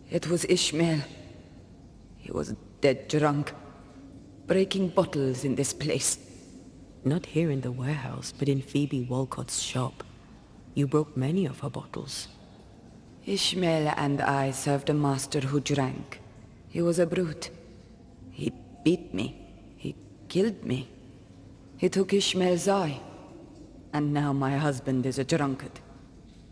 It was Ishmael. He was dead drunk, breaking bottles in this place. Not here in the warehouse, but in Phoebe Walcott's shop. You broke many of her bottles. Ishmael and I served a master who drank. He was a brute. He beat me. He killed me. He took Ishmael's eye. And now my husband is a drunkard.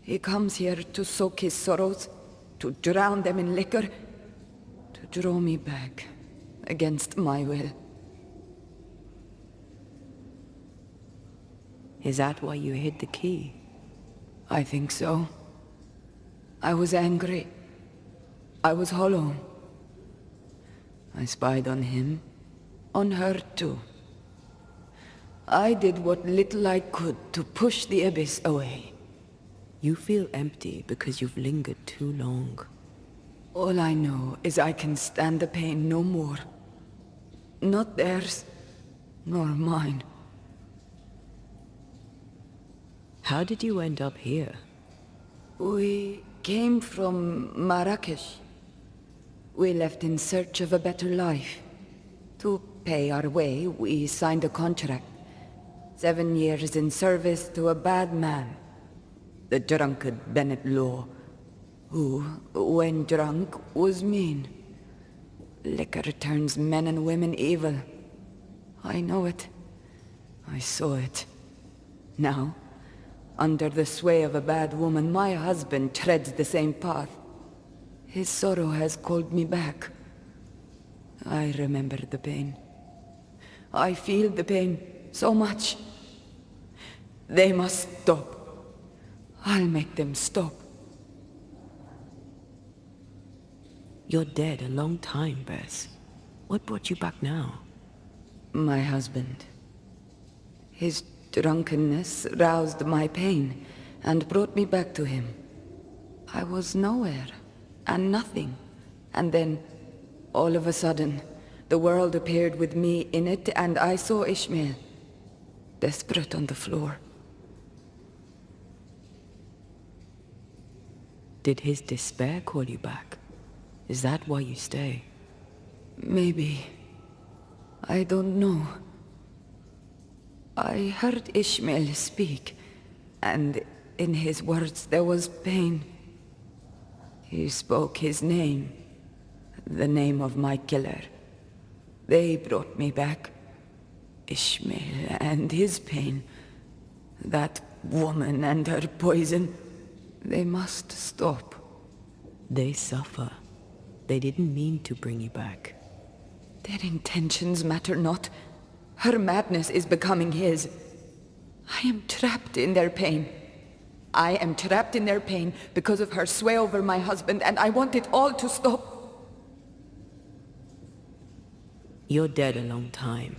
He comes here to soak his sorrows, to drown them in liquor, to draw me back, against my will. Is that why you hid the key? I think so. I was angry. I was hollow. I spied on him, on her too. I did what little I could to push the abyss away. You feel empty because you've lingered too long. All I know is I can stand the pain no more. Not theirs, nor mine. How did you end up here? We came from Marrakesh. We left in search of a better life. To pay our way, we signed a contract. 7 years in service to a bad man. The drunkard Bennett Law, who, when drunk, was mean. Liquor turns men and women evil. I know it. I saw it. Now, under the sway of a bad woman, my husband treads the same path. His sorrow has called me back. I remember the pain. I feel the pain so much. They must stop. I'll make them stop. You're dead a long time, Bess. What brought you back now? My husband. His drunkenness roused my pain and brought me back to him. I was nowhere and nothing. And then, all of a sudden, the world appeared with me in it, and I saw Ishmael, desperate on the floor. Did his despair call you back? Is that why you stay? Maybe. I don't know. I heard Ishmael speak, and in his words there was pain. He spoke his name, the name of my killer. They brought me back. Ishmael and his pain. That woman and her poison. They must stop. They suffer. They didn't mean to bring you back. Their intentions matter not. Her madness is becoming his. I am trapped in their pain. I am trapped in their pain because of her sway over my husband, and I want it all to stop. You're dead a long time.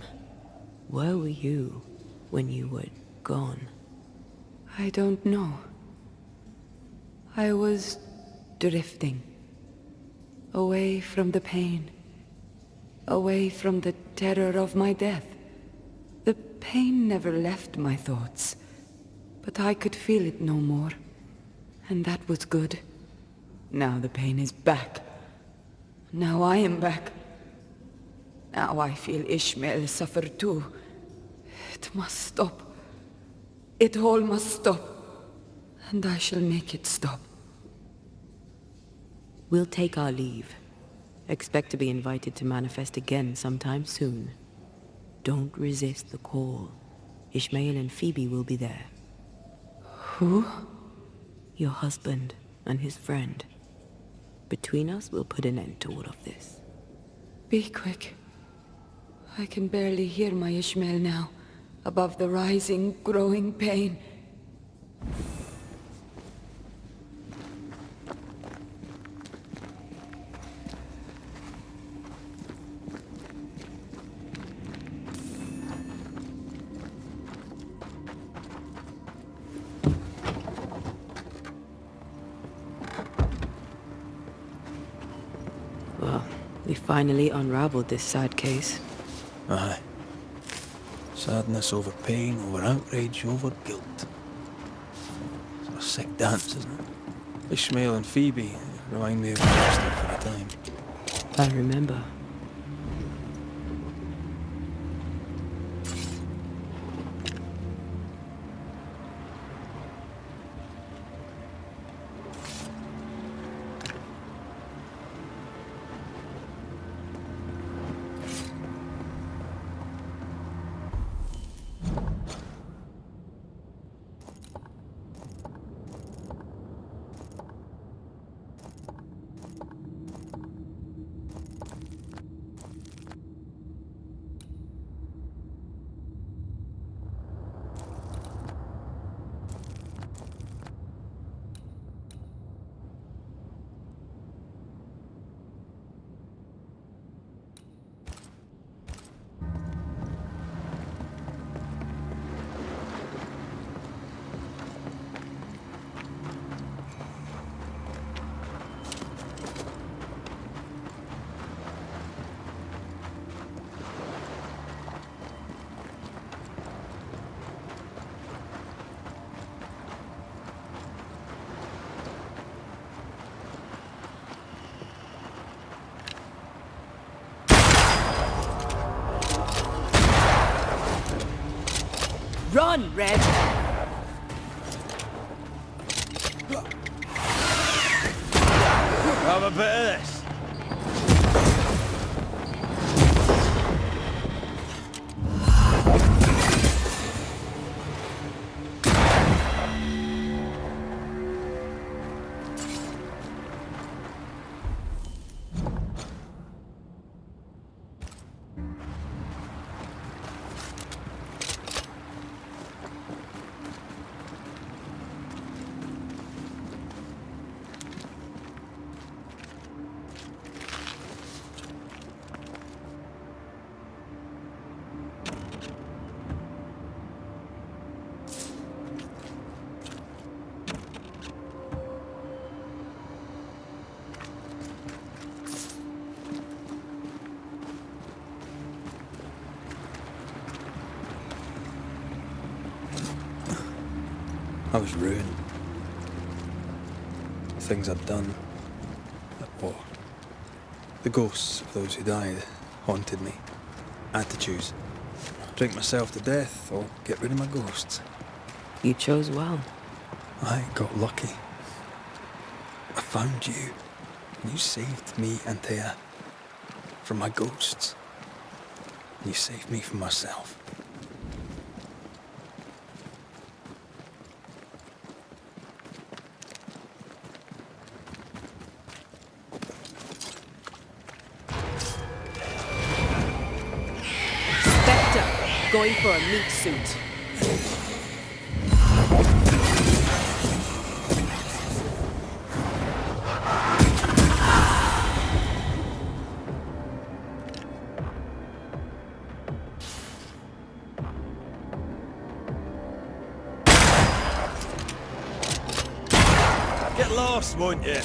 Where were you when you were gone? I don't know. I was drifting. Away from the pain. Away from the terror of my death. The pain never left my thoughts, but I could feel it no more. And that was good. Now the pain is back. Now I am back. Now I feel Ishmael suffer too. It must stop. It all must stop. And I shall make it stop. We'll take our leave. Expect to be invited to manifest again sometime soon. Don't resist the call. Ishmael and Phoebe will be there. Who? Your husband and his friend. Between us, we'll put an end to all of this. Be quick. I can barely hear my Ishmael now, above the rising, growing pain. Well, we finally unraveled this sad case. Aye. Sadness over pain, over outrage, over guilt. It's a sick dance, isn't it? Ishmael and Phoebe remind me of Chester for a time. I remember. Run, Red! Have a bit of this. I was ruined. The things I'd done. At war. The ghosts of those who died haunted me. I had to choose. Drink myself to death or get rid of my ghosts. You chose well. I got lucky. I found you. And you saved me and Thea from my ghosts. And you saved me from myself. Going for a meat suit. laughs, won't you?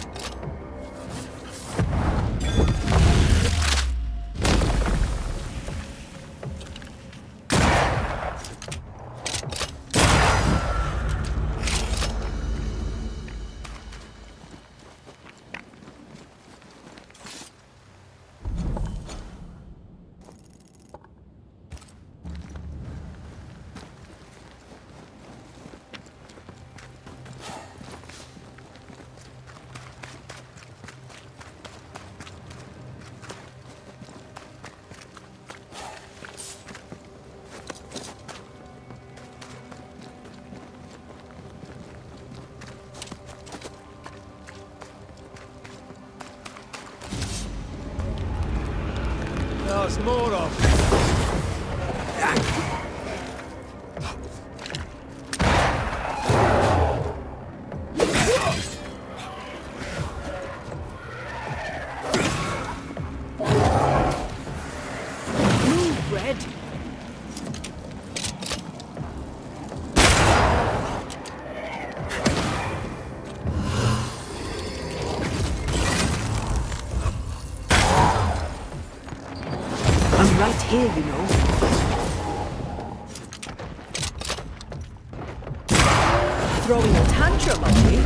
There's more of them. Move, Red. I'm right here, you know. Throwing a tantrum, are we?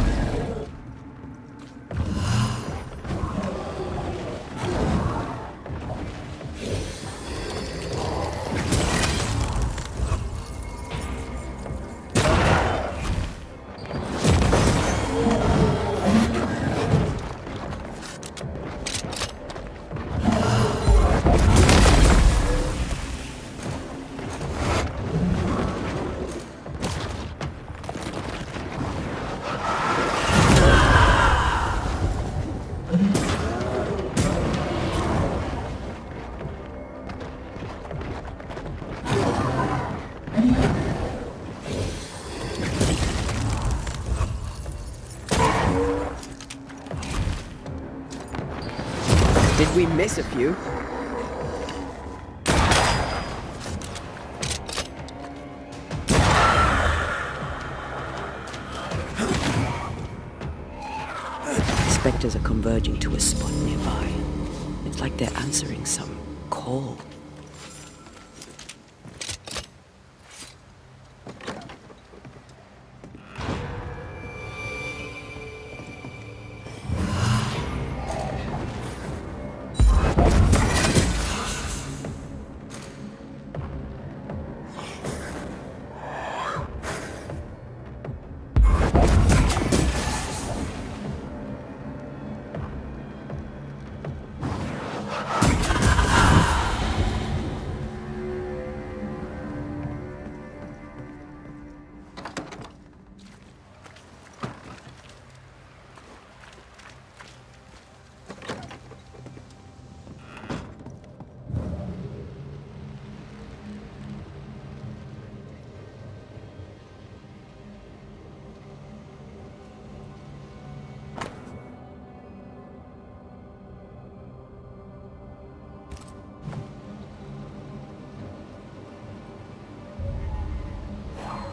Did we miss a few? Spectres are converging to a spot nearby. It's like they're answering some call.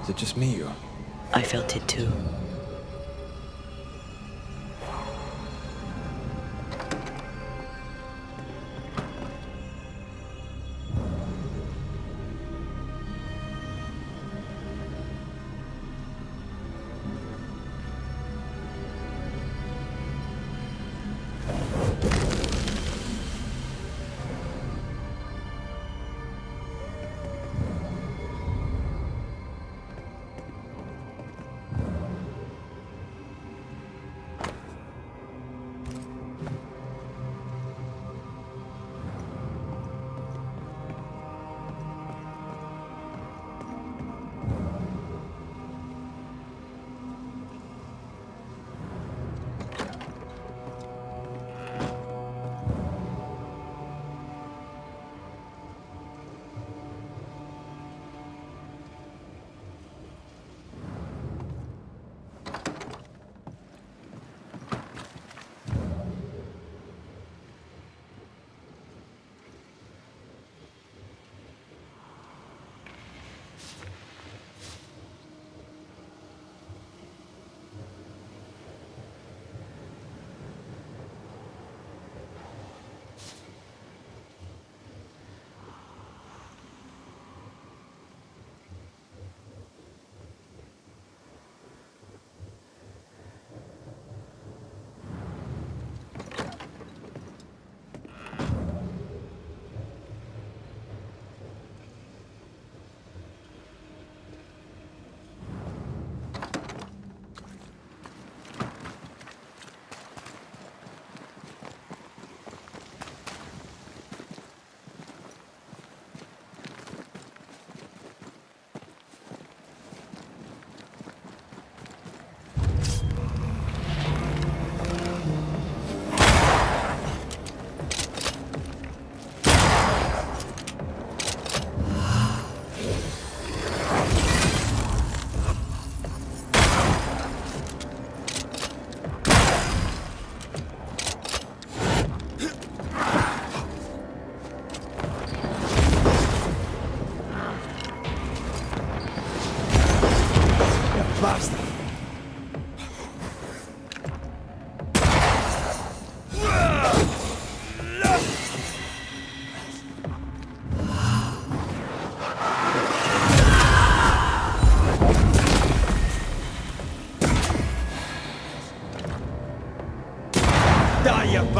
Is it just me, or? I felt it too.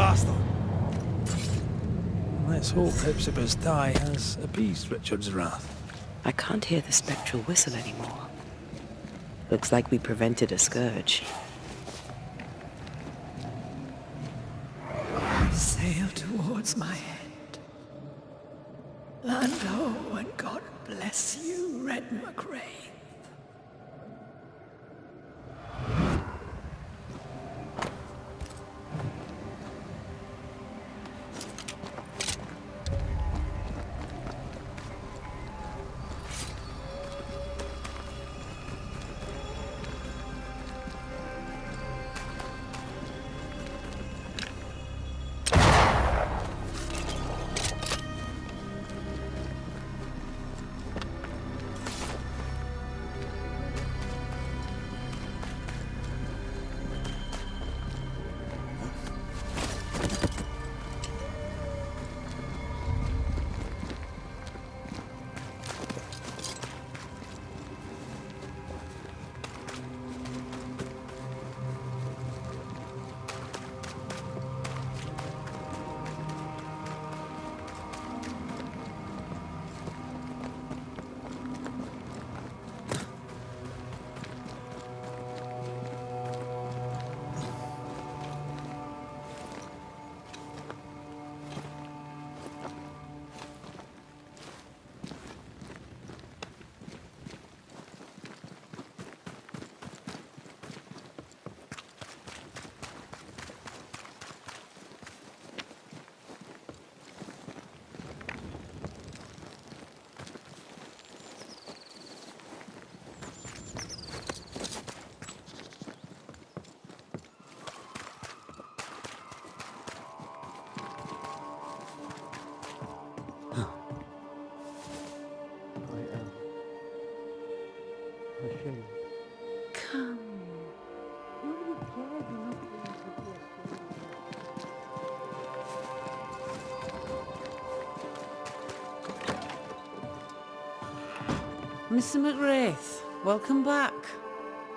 bastard! Let's hope Hepzibah's tie has appeased Richard's wrath. I can't hear the spectral whistle anymore. Looks like we prevented a scourge. Sail towards my end. Land ho, and God bless you, Red McRae. Mr. McWraith, welcome back.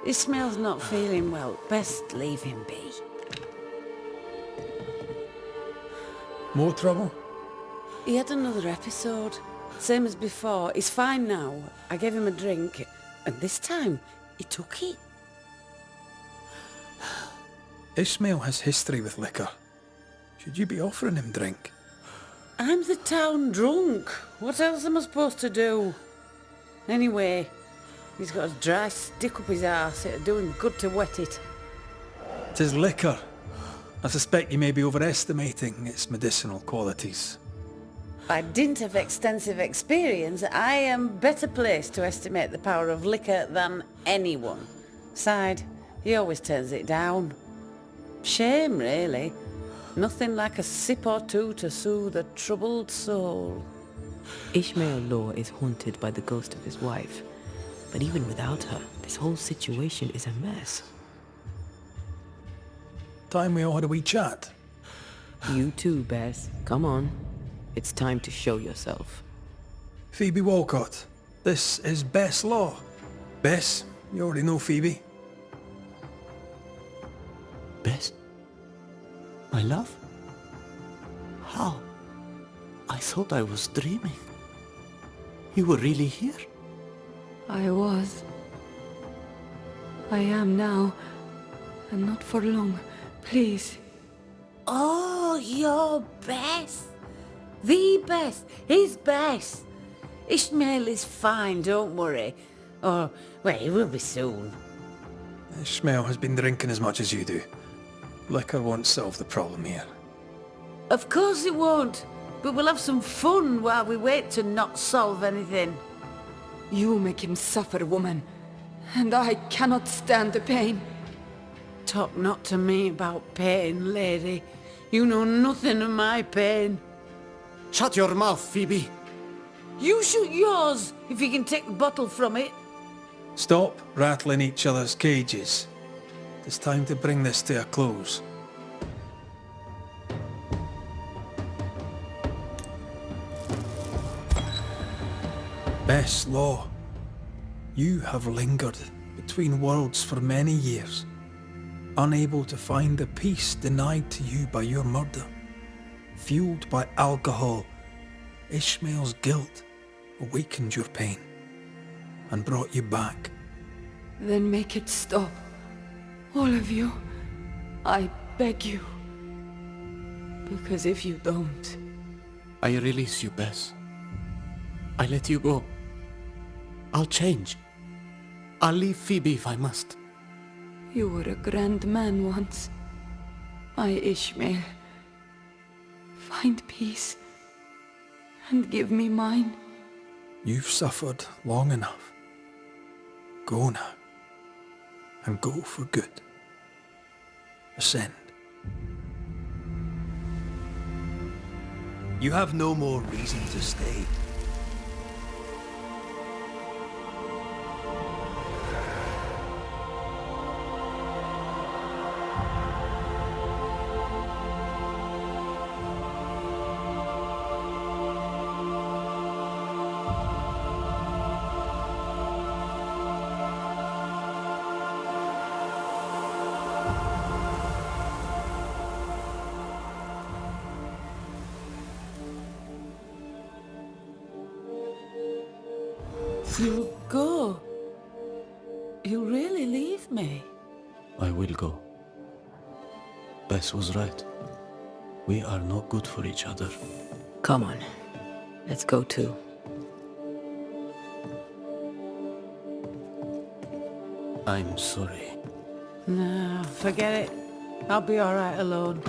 Ishmael's not feeling well. Best leave him be. More trouble? He had another episode. Same as before. He's fine now. I gave him a drink, and this time, he took it. Ishmael has history with liquor. Should you be offering him drink? I'm the town drunk. What else am I supposed to do? Anyway, he's got a dry stick up his arse. It'd do him good to wet it. 'Tis liquor. I suspect you may be overestimating its medicinal qualities. By dint of extensive experience, I am better placed to estimate the power of liquor than anyone. Besides, he always turns it down. Shame, really. Nothing like a sip or two to soothe a troubled soul. Ishmael Law is haunted by the ghost of his wife. But even without her, this whole situation is a mess. Time we all had a wee chat. You too, Bess. Come on. It's time to show yourself. Phoebe Walcott, this is Bess Law. Bess, you already know Phoebe. Bess? My love? How? I thought I was dreaming. You were really here? I was. I am now. And not for long. Please. Oh, you're Bess. The Bess. His Bess. Ishmael is fine, don't worry. Or, well, he will be soon. Ishmael has been drinking as much as you do. Liquor won't solve the problem here. Of course it won't. But we'll have some fun while we wait to not solve anything. You make him suffer, woman. And I cannot stand the pain. Talk not to me about pain, lady. You know nothing of my pain. Shut your mouth, Phoebe. You shoot yours, if you can take the bottle from it. Stop rattling each other's cages. It's time to bring this to a close. Bess Law, you have lingered between worlds for many years. unable to find the peace denied to you by your murder. Fueled by alcohol, Ishmael's guilt awakened your pain and brought you back. Then make it stop. All of you. I beg you. Because if you don't... I release you, Bess. I let you go. I'll change. I'll leave Phoebe if I must. You were a grand man once. My Ishmael. Find peace. And give me mine. You've suffered long enough. Go now. And go for good. Ascend. You have no more reason to stay. You'll go. You'll really leave me. I will go. Bess was right. We are not good for each other. Come on. Let's go too. I'm sorry. No, forget it. I'll be all right alone.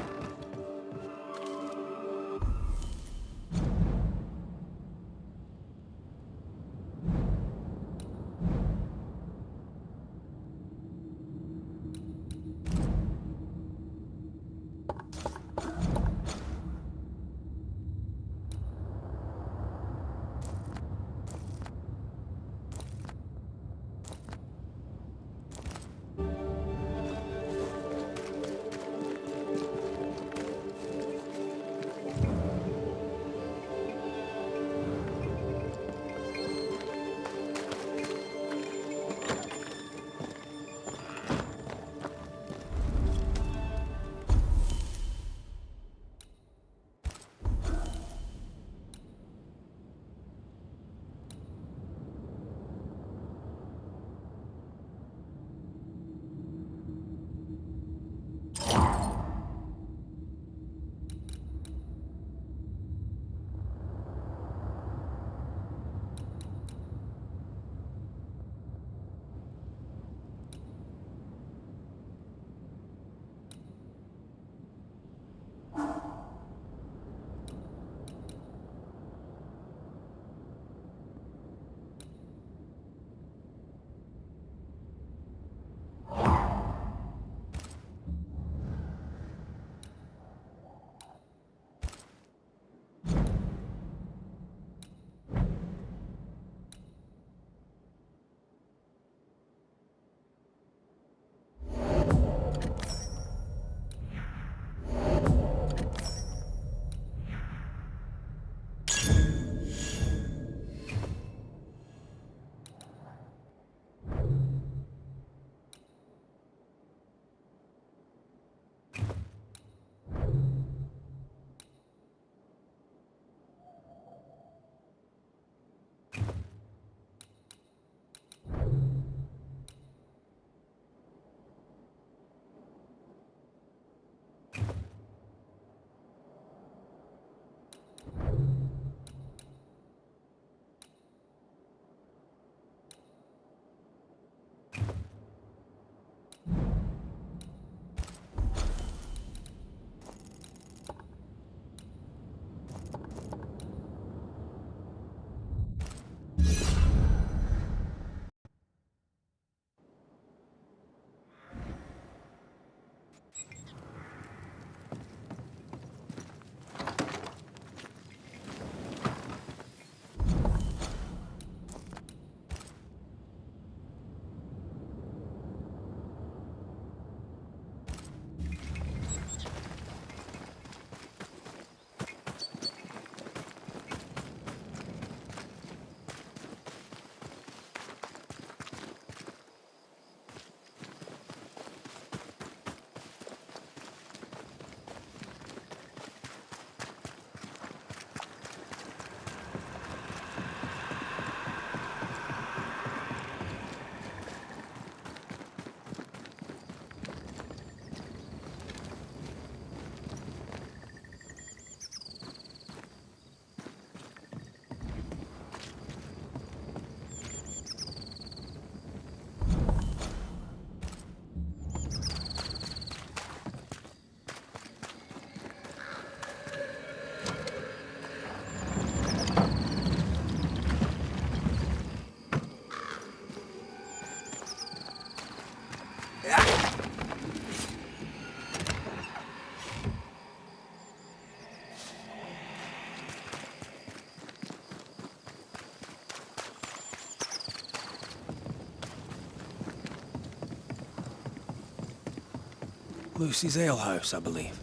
Lucy's alehouse, I believe.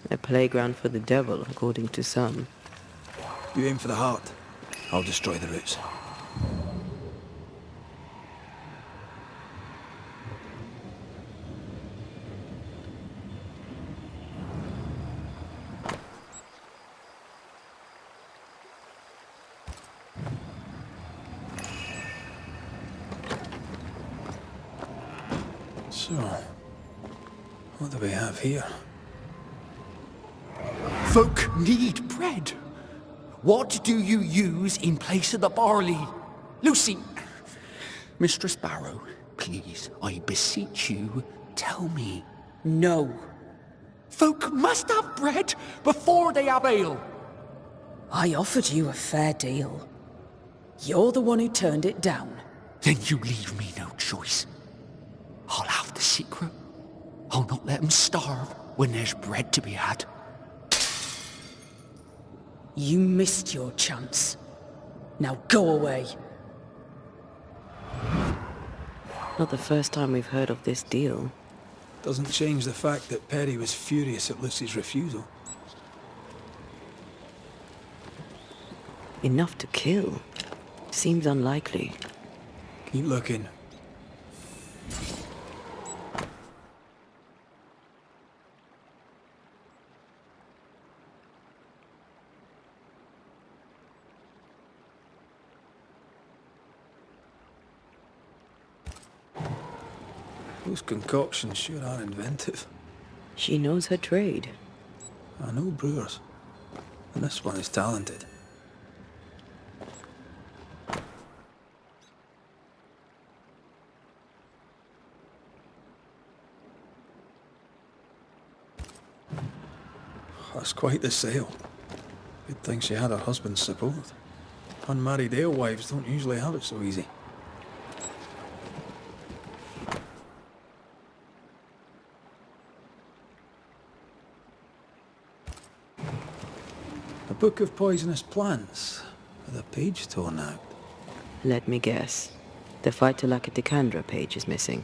A playground for the devil, according to some. You aim for the heart. I'll destroy the roots. So, what do we have here? Folk need bread. What do you use in place of the barley? Lucy! Mistress Barrow, please, I beseech you, tell me. No. Folk must have bread before they have ale. I offered you a fair deal. You're the one who turned it down. Then you leave me no choice. I'll have the secret. I'll not let them starve when there's bread to be had. You missed your chance. Now go away. Not the first time we've heard of this deal. Doesn't change the fact that Perry was furious at Lucy's refusal. Enough to kill. Seems unlikely. Keep looking. Those concoctions sure are inventive. She knows her trade. I know brewers, and this one is talented. That's quite the sale. Good thing she had her husband's support. Unmarried alewives don't usually have it so easy. A book of poisonous plants, with a page torn out. Let me guess. The Phytolacticandra page is missing.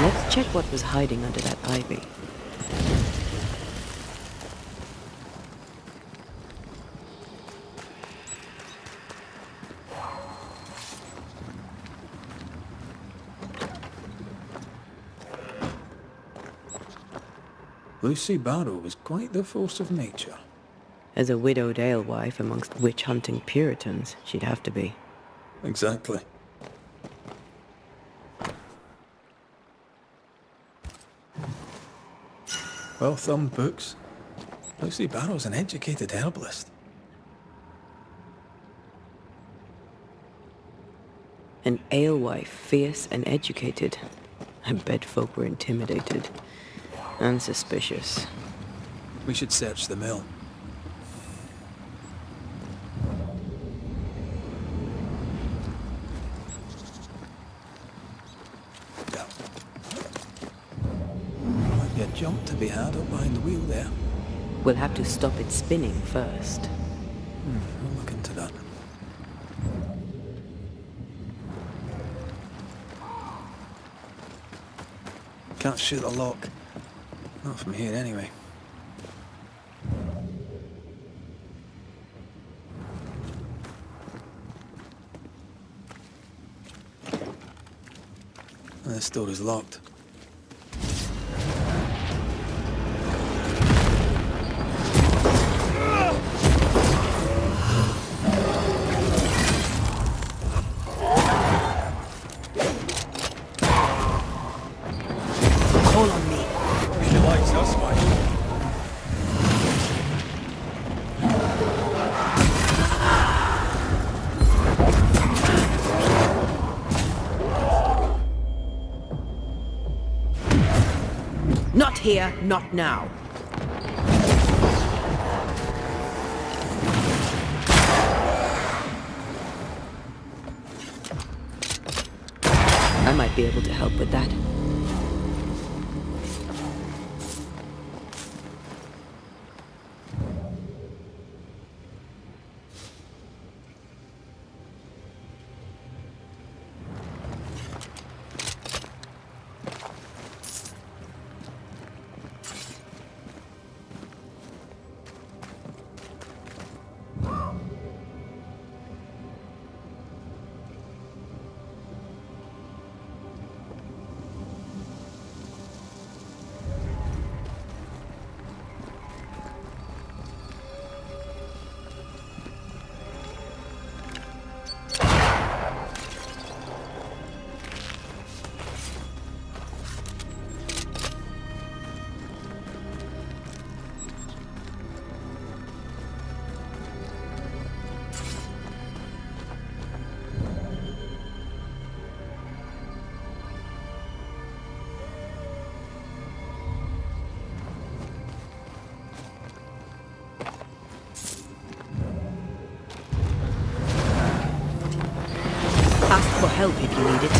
Let's check what was hiding under that ivy. Lucy Barrow was quite the force of nature. As a widowed alewife amongst witch-hunting Puritans, she'd have to be. Exactly. Well-thumbed books. Lucy Barrow's an educated herbalist. An alewife, fierce and educated. I bet folk were intimidated. And suspicious. We should search the mill. Might be a jump to be had up behind the wheel there. We'll have to stop it spinning first. I'll look into that. Can't shoot the lock. Not from here, anyway. This door is locked. Call on me. She likes us, mate. Not here, not now. I might be able to help with that. Ask for help if you need it.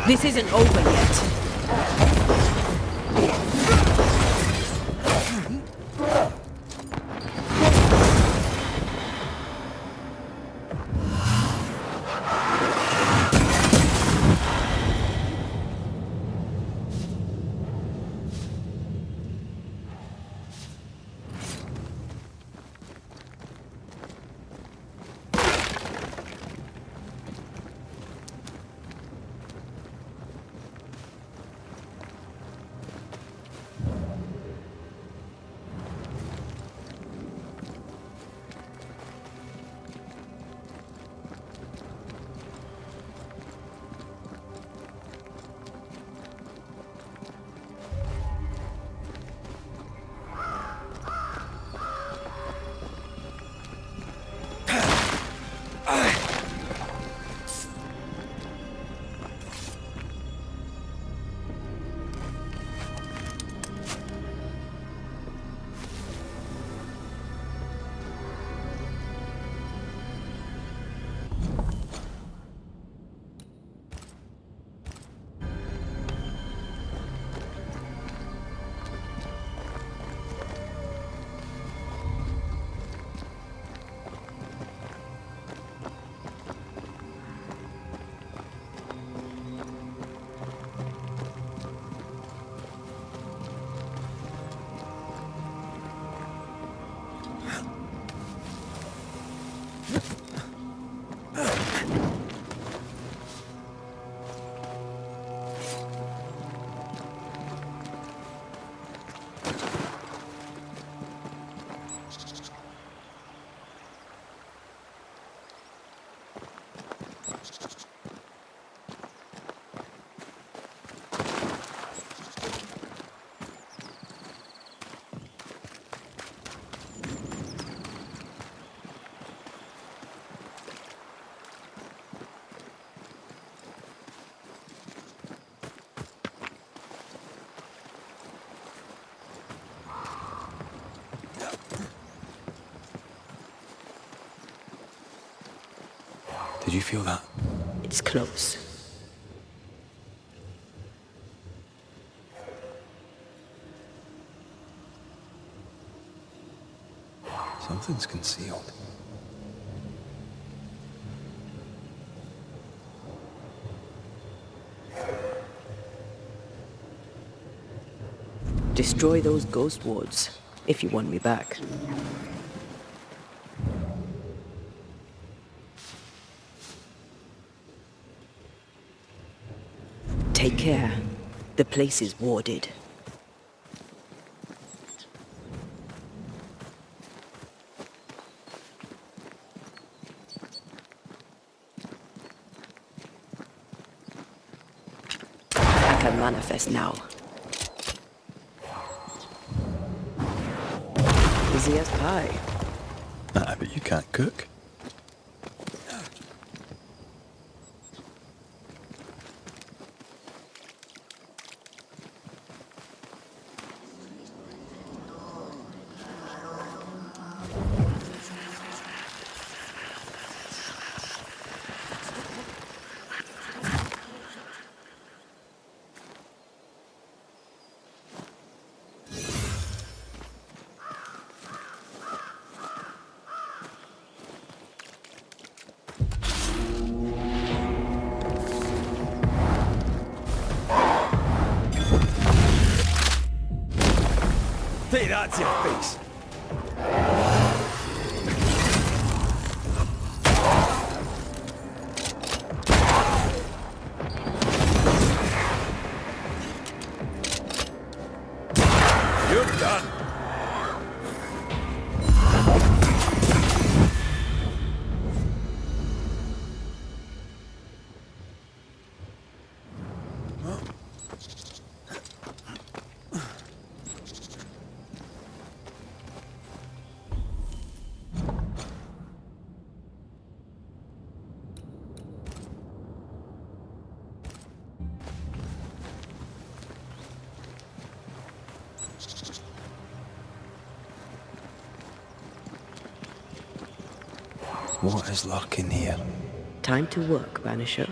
This isn't over yet. Did you feel that? It's close. Something's concealed. Destroy those ghost wards, if you want me back. Take care. The place is warded. I can manifest now. Easy as pie. Ah, but you can't cook. Take that to your face. You're done. What is lurking here? Time to work, Banisher.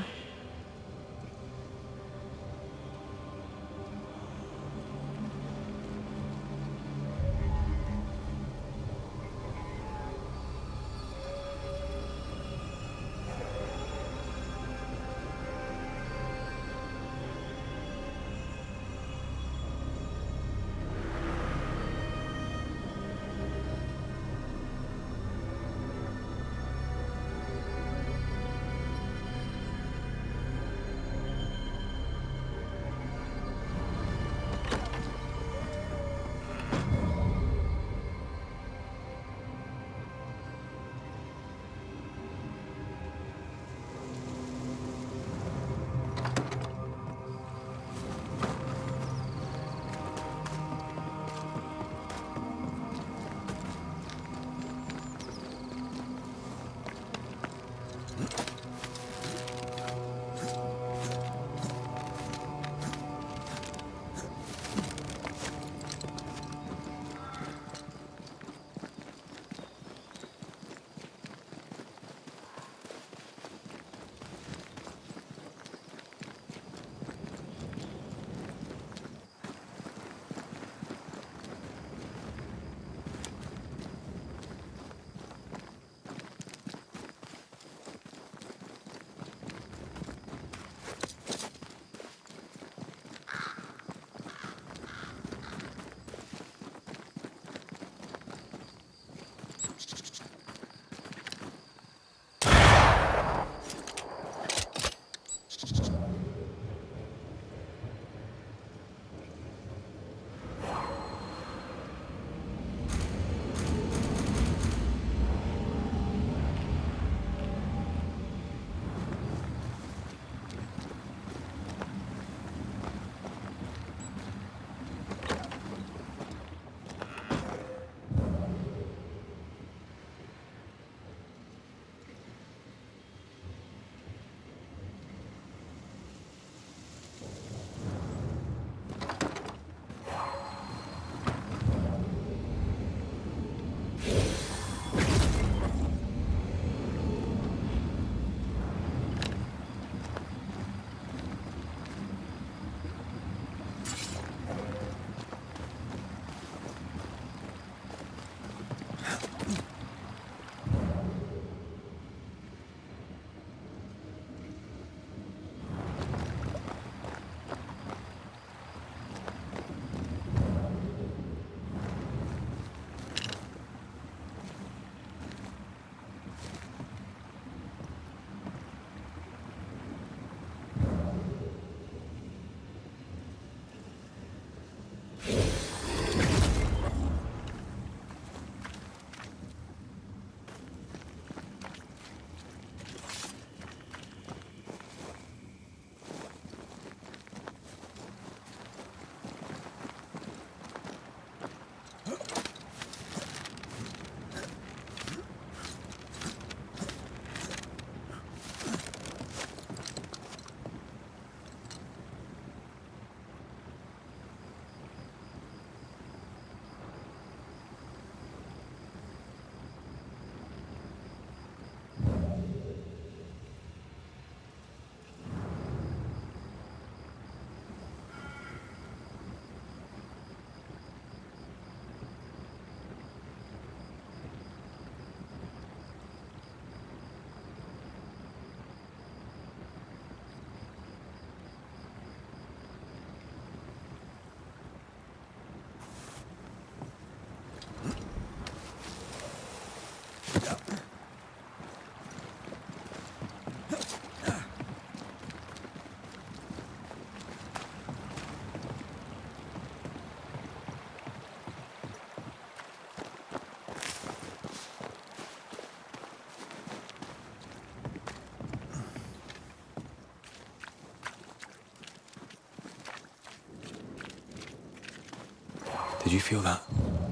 Did you feel that?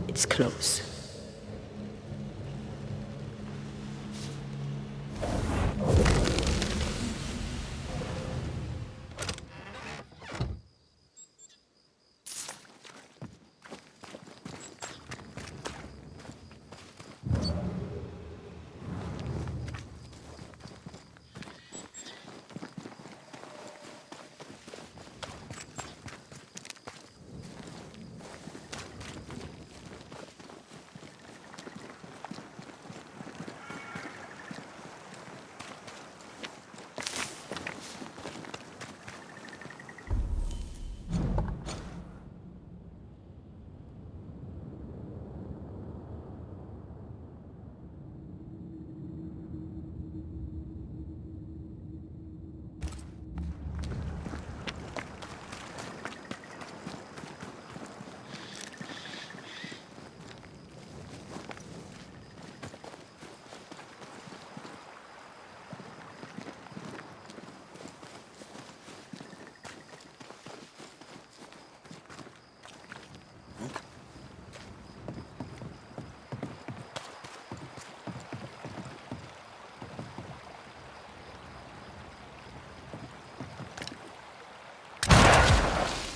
It's close.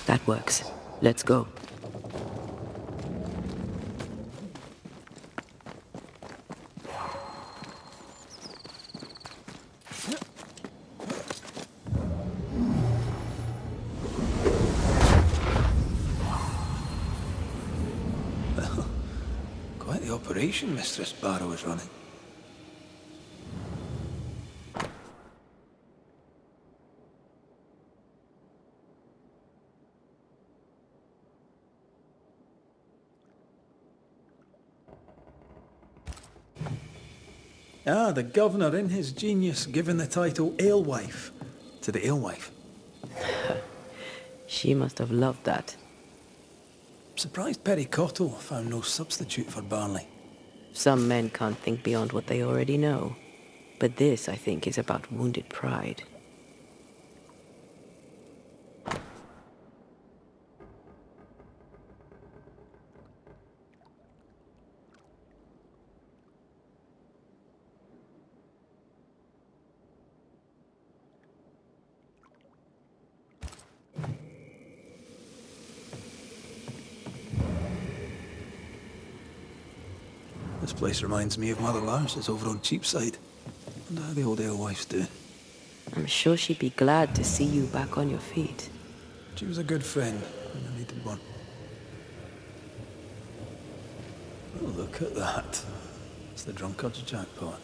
That works. Let's go. Quite the operation Mistress Barrow is running. Ah, the governor in his genius given the title alewife to the alewife. She must have loved that. Surprised Perry Cottle found no substitute for Barley. Some men can't think beyond what they already know. But this, I think, is about wounded pride. This place reminds me of Mother Lars's over on Cheapside. And how the old alewives do. I'm sure she'd be glad to see you back on your feet. She was a good friend when I needed one. Oh, look at that. It's the drunkard's jackpot.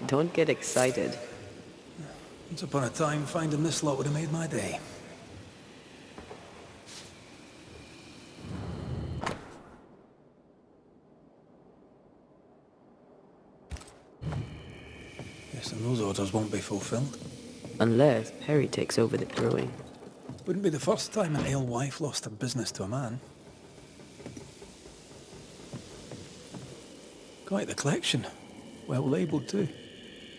Don't get excited. Once upon a time, finding this lot would have made my day. Yes, and those orders won't be fulfilled. Unless Perry takes over the brewing. Wouldn't be the first time an alewife lost her business to a man. Quite the collection. Well labelled too.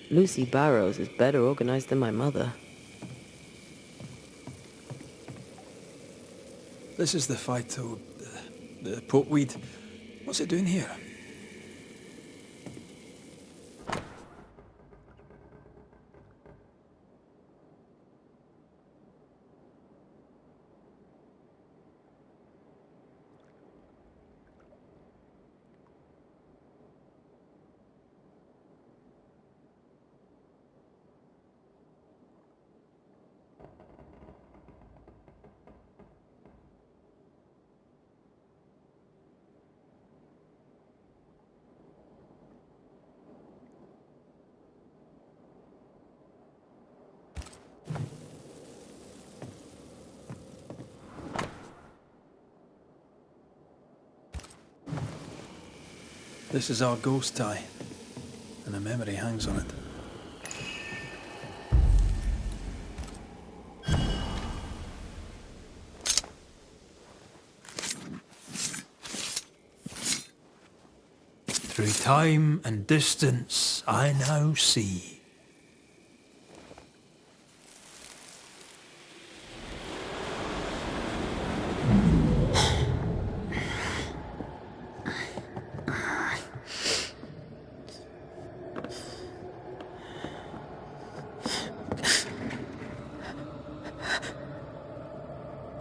Lucy Barrows is better organized than my mother. This is the phyto... the portweed. What's it doing here? This is our ghost tie, and a memory hangs on it. Through time and distance, I now see.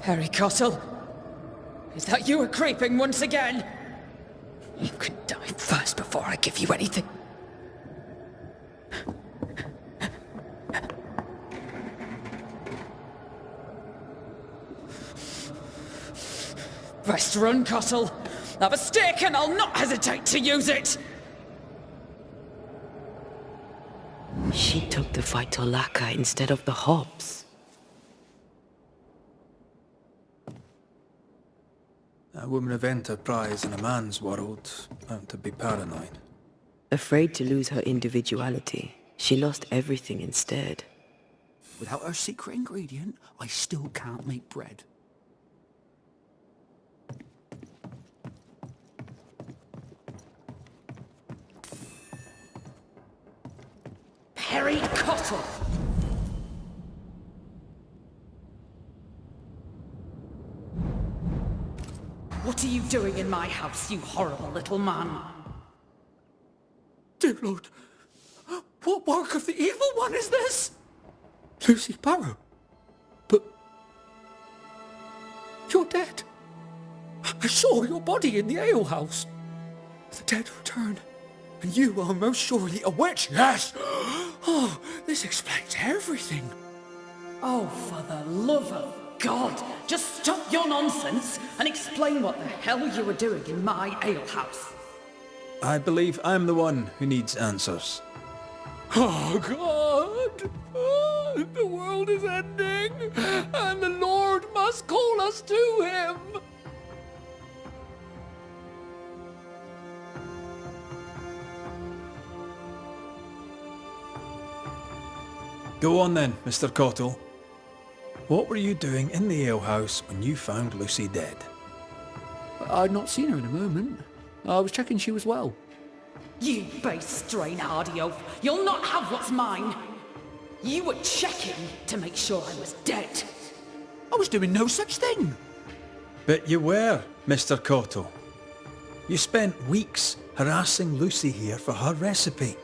Harry Cottle? Is that you creeping once again? You can die first before I give you anything. Best run, Cottle. Have a stick and I'll not hesitate to use it. She took the vital lacquer instead of the hops. A woman of enterprise in a man's world, bound to be paranoid. Afraid to lose her individuality, she lost everything instead. Without her secret ingredient, I still can't make bread. Harry Cottle! What are you doing in my house, you horrible little man? Dear Lord, what work of the evil one is this? Lucy Barrow? But... you're dead. I saw your body in the alehouse. The dead returned, and you are most surely a witch, yes! Oh, this explains everything. Oh, for the love of God, just stop your nonsense and explain what the hell you were doing in my alehouse. I believe I'm the one who needs answers. Oh, God! Oh, the world is ending, and the Lord must call us to him! Go on then, Mr. Cottle. What were you doing in the alehouse when you found Lucy dead? I'd not seen her in a moment. I was checking she was well. You base strain-hardy oaf, you'll not have what's mine. You were checking to make sure I was dead. I was doing no such thing. But you were, Mr. Cottle. You spent weeks harassing Lucy here for her recipe.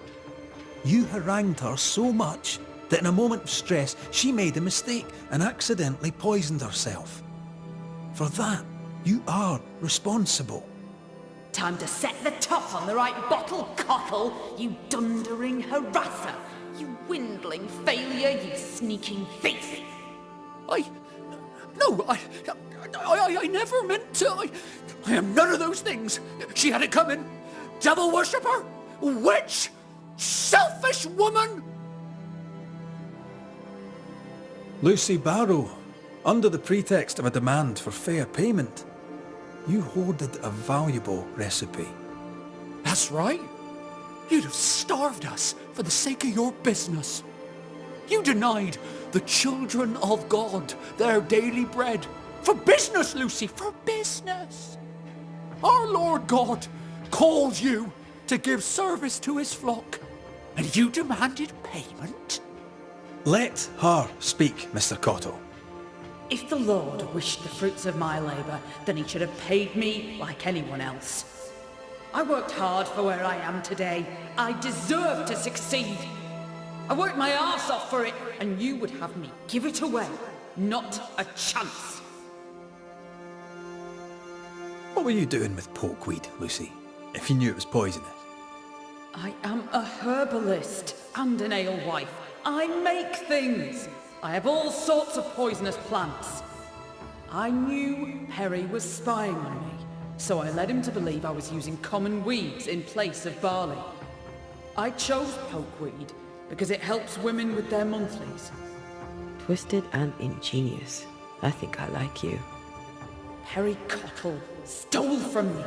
You harangued her so much that in a moment of stress, she made a mistake and accidentally poisoned herself. For that, you are responsible. Time to set the top on the right bottle, Cottle, you dundering harasser. You dwindling failure, you sneaking thief. I never meant to. I am none of those things. She had it coming. Devil worshipper, witch, selfish woman. Lucy Barrow, under the pretext of a demand for fair payment, you hoarded a valuable recipe. That's right. You'd have starved us for the sake of your business. You denied the children of God their daily bread. For business, Lucy, for business. Our Lord God called you to give service to his flock, and you demanded payment? Let her speak, Mr. Cottle. If the Lord wished the fruits of my labour, then he should have paid me like anyone else. I worked hard for where I am today. I deserve to succeed. I worked my arse off for it, and you would have me give it away. Not a chance. What were you doing with porkweed, Lucy, if you knew it was poisonous? I am a herbalist and an alewife. I make things. I have all sorts of poisonous plants. I knew Harry was spying on me, so I led him to believe I was using common weeds in place of barley. I chose pokeweed because it helps women with their monthlies. Twisted and ingenious. I think I like you. Harry Cottle stole from me.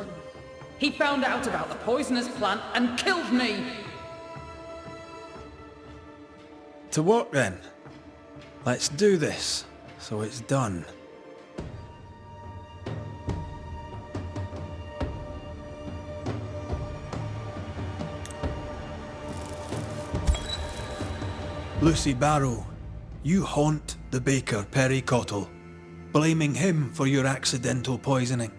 He found out about the poisonous plant and killed me. To work then. Let's do this, so it's done. Lucy Barrow, you haunt the baker Perry Cottle, blaming him for your accidental poisoning.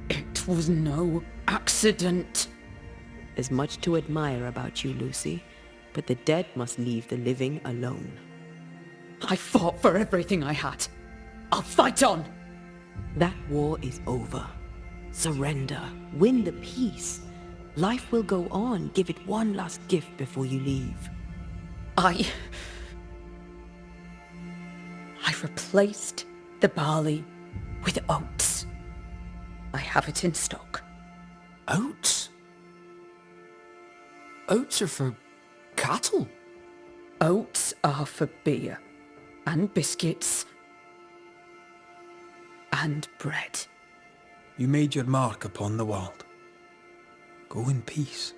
It was no accident. There's much to admire about you, Lucy, but the dead must leave the living alone. I fought for everything I had. I'll fight on! That war is over. Surrender. Win the peace. Life will go on. Give it one last gift before you leave. I replaced the barley with oats. I have it in stock. Oats? Oats are for cattle. Oats are for beer, and biscuits, and bread. You made your mark upon the world. Go in peace.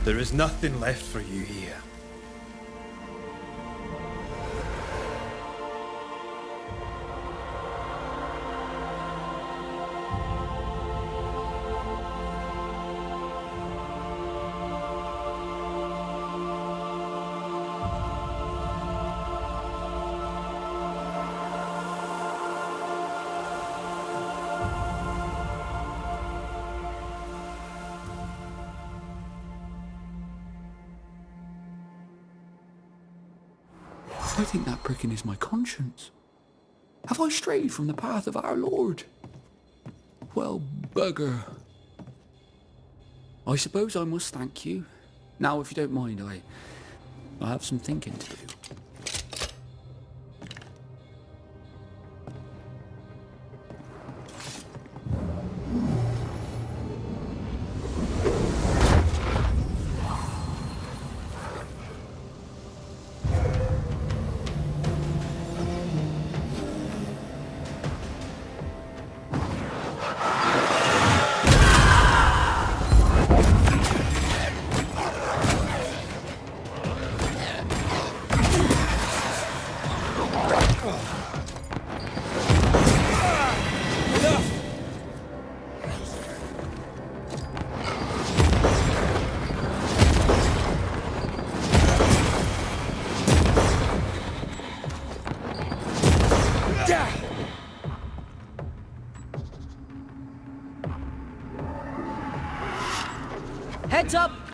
There is nothing left for you here. I think that pricking is my conscience. Have I strayed from the path of our Lord? Well, bugger. I suppose I must thank you. Now, if you don't mind, I have some thinking to do. Heads up!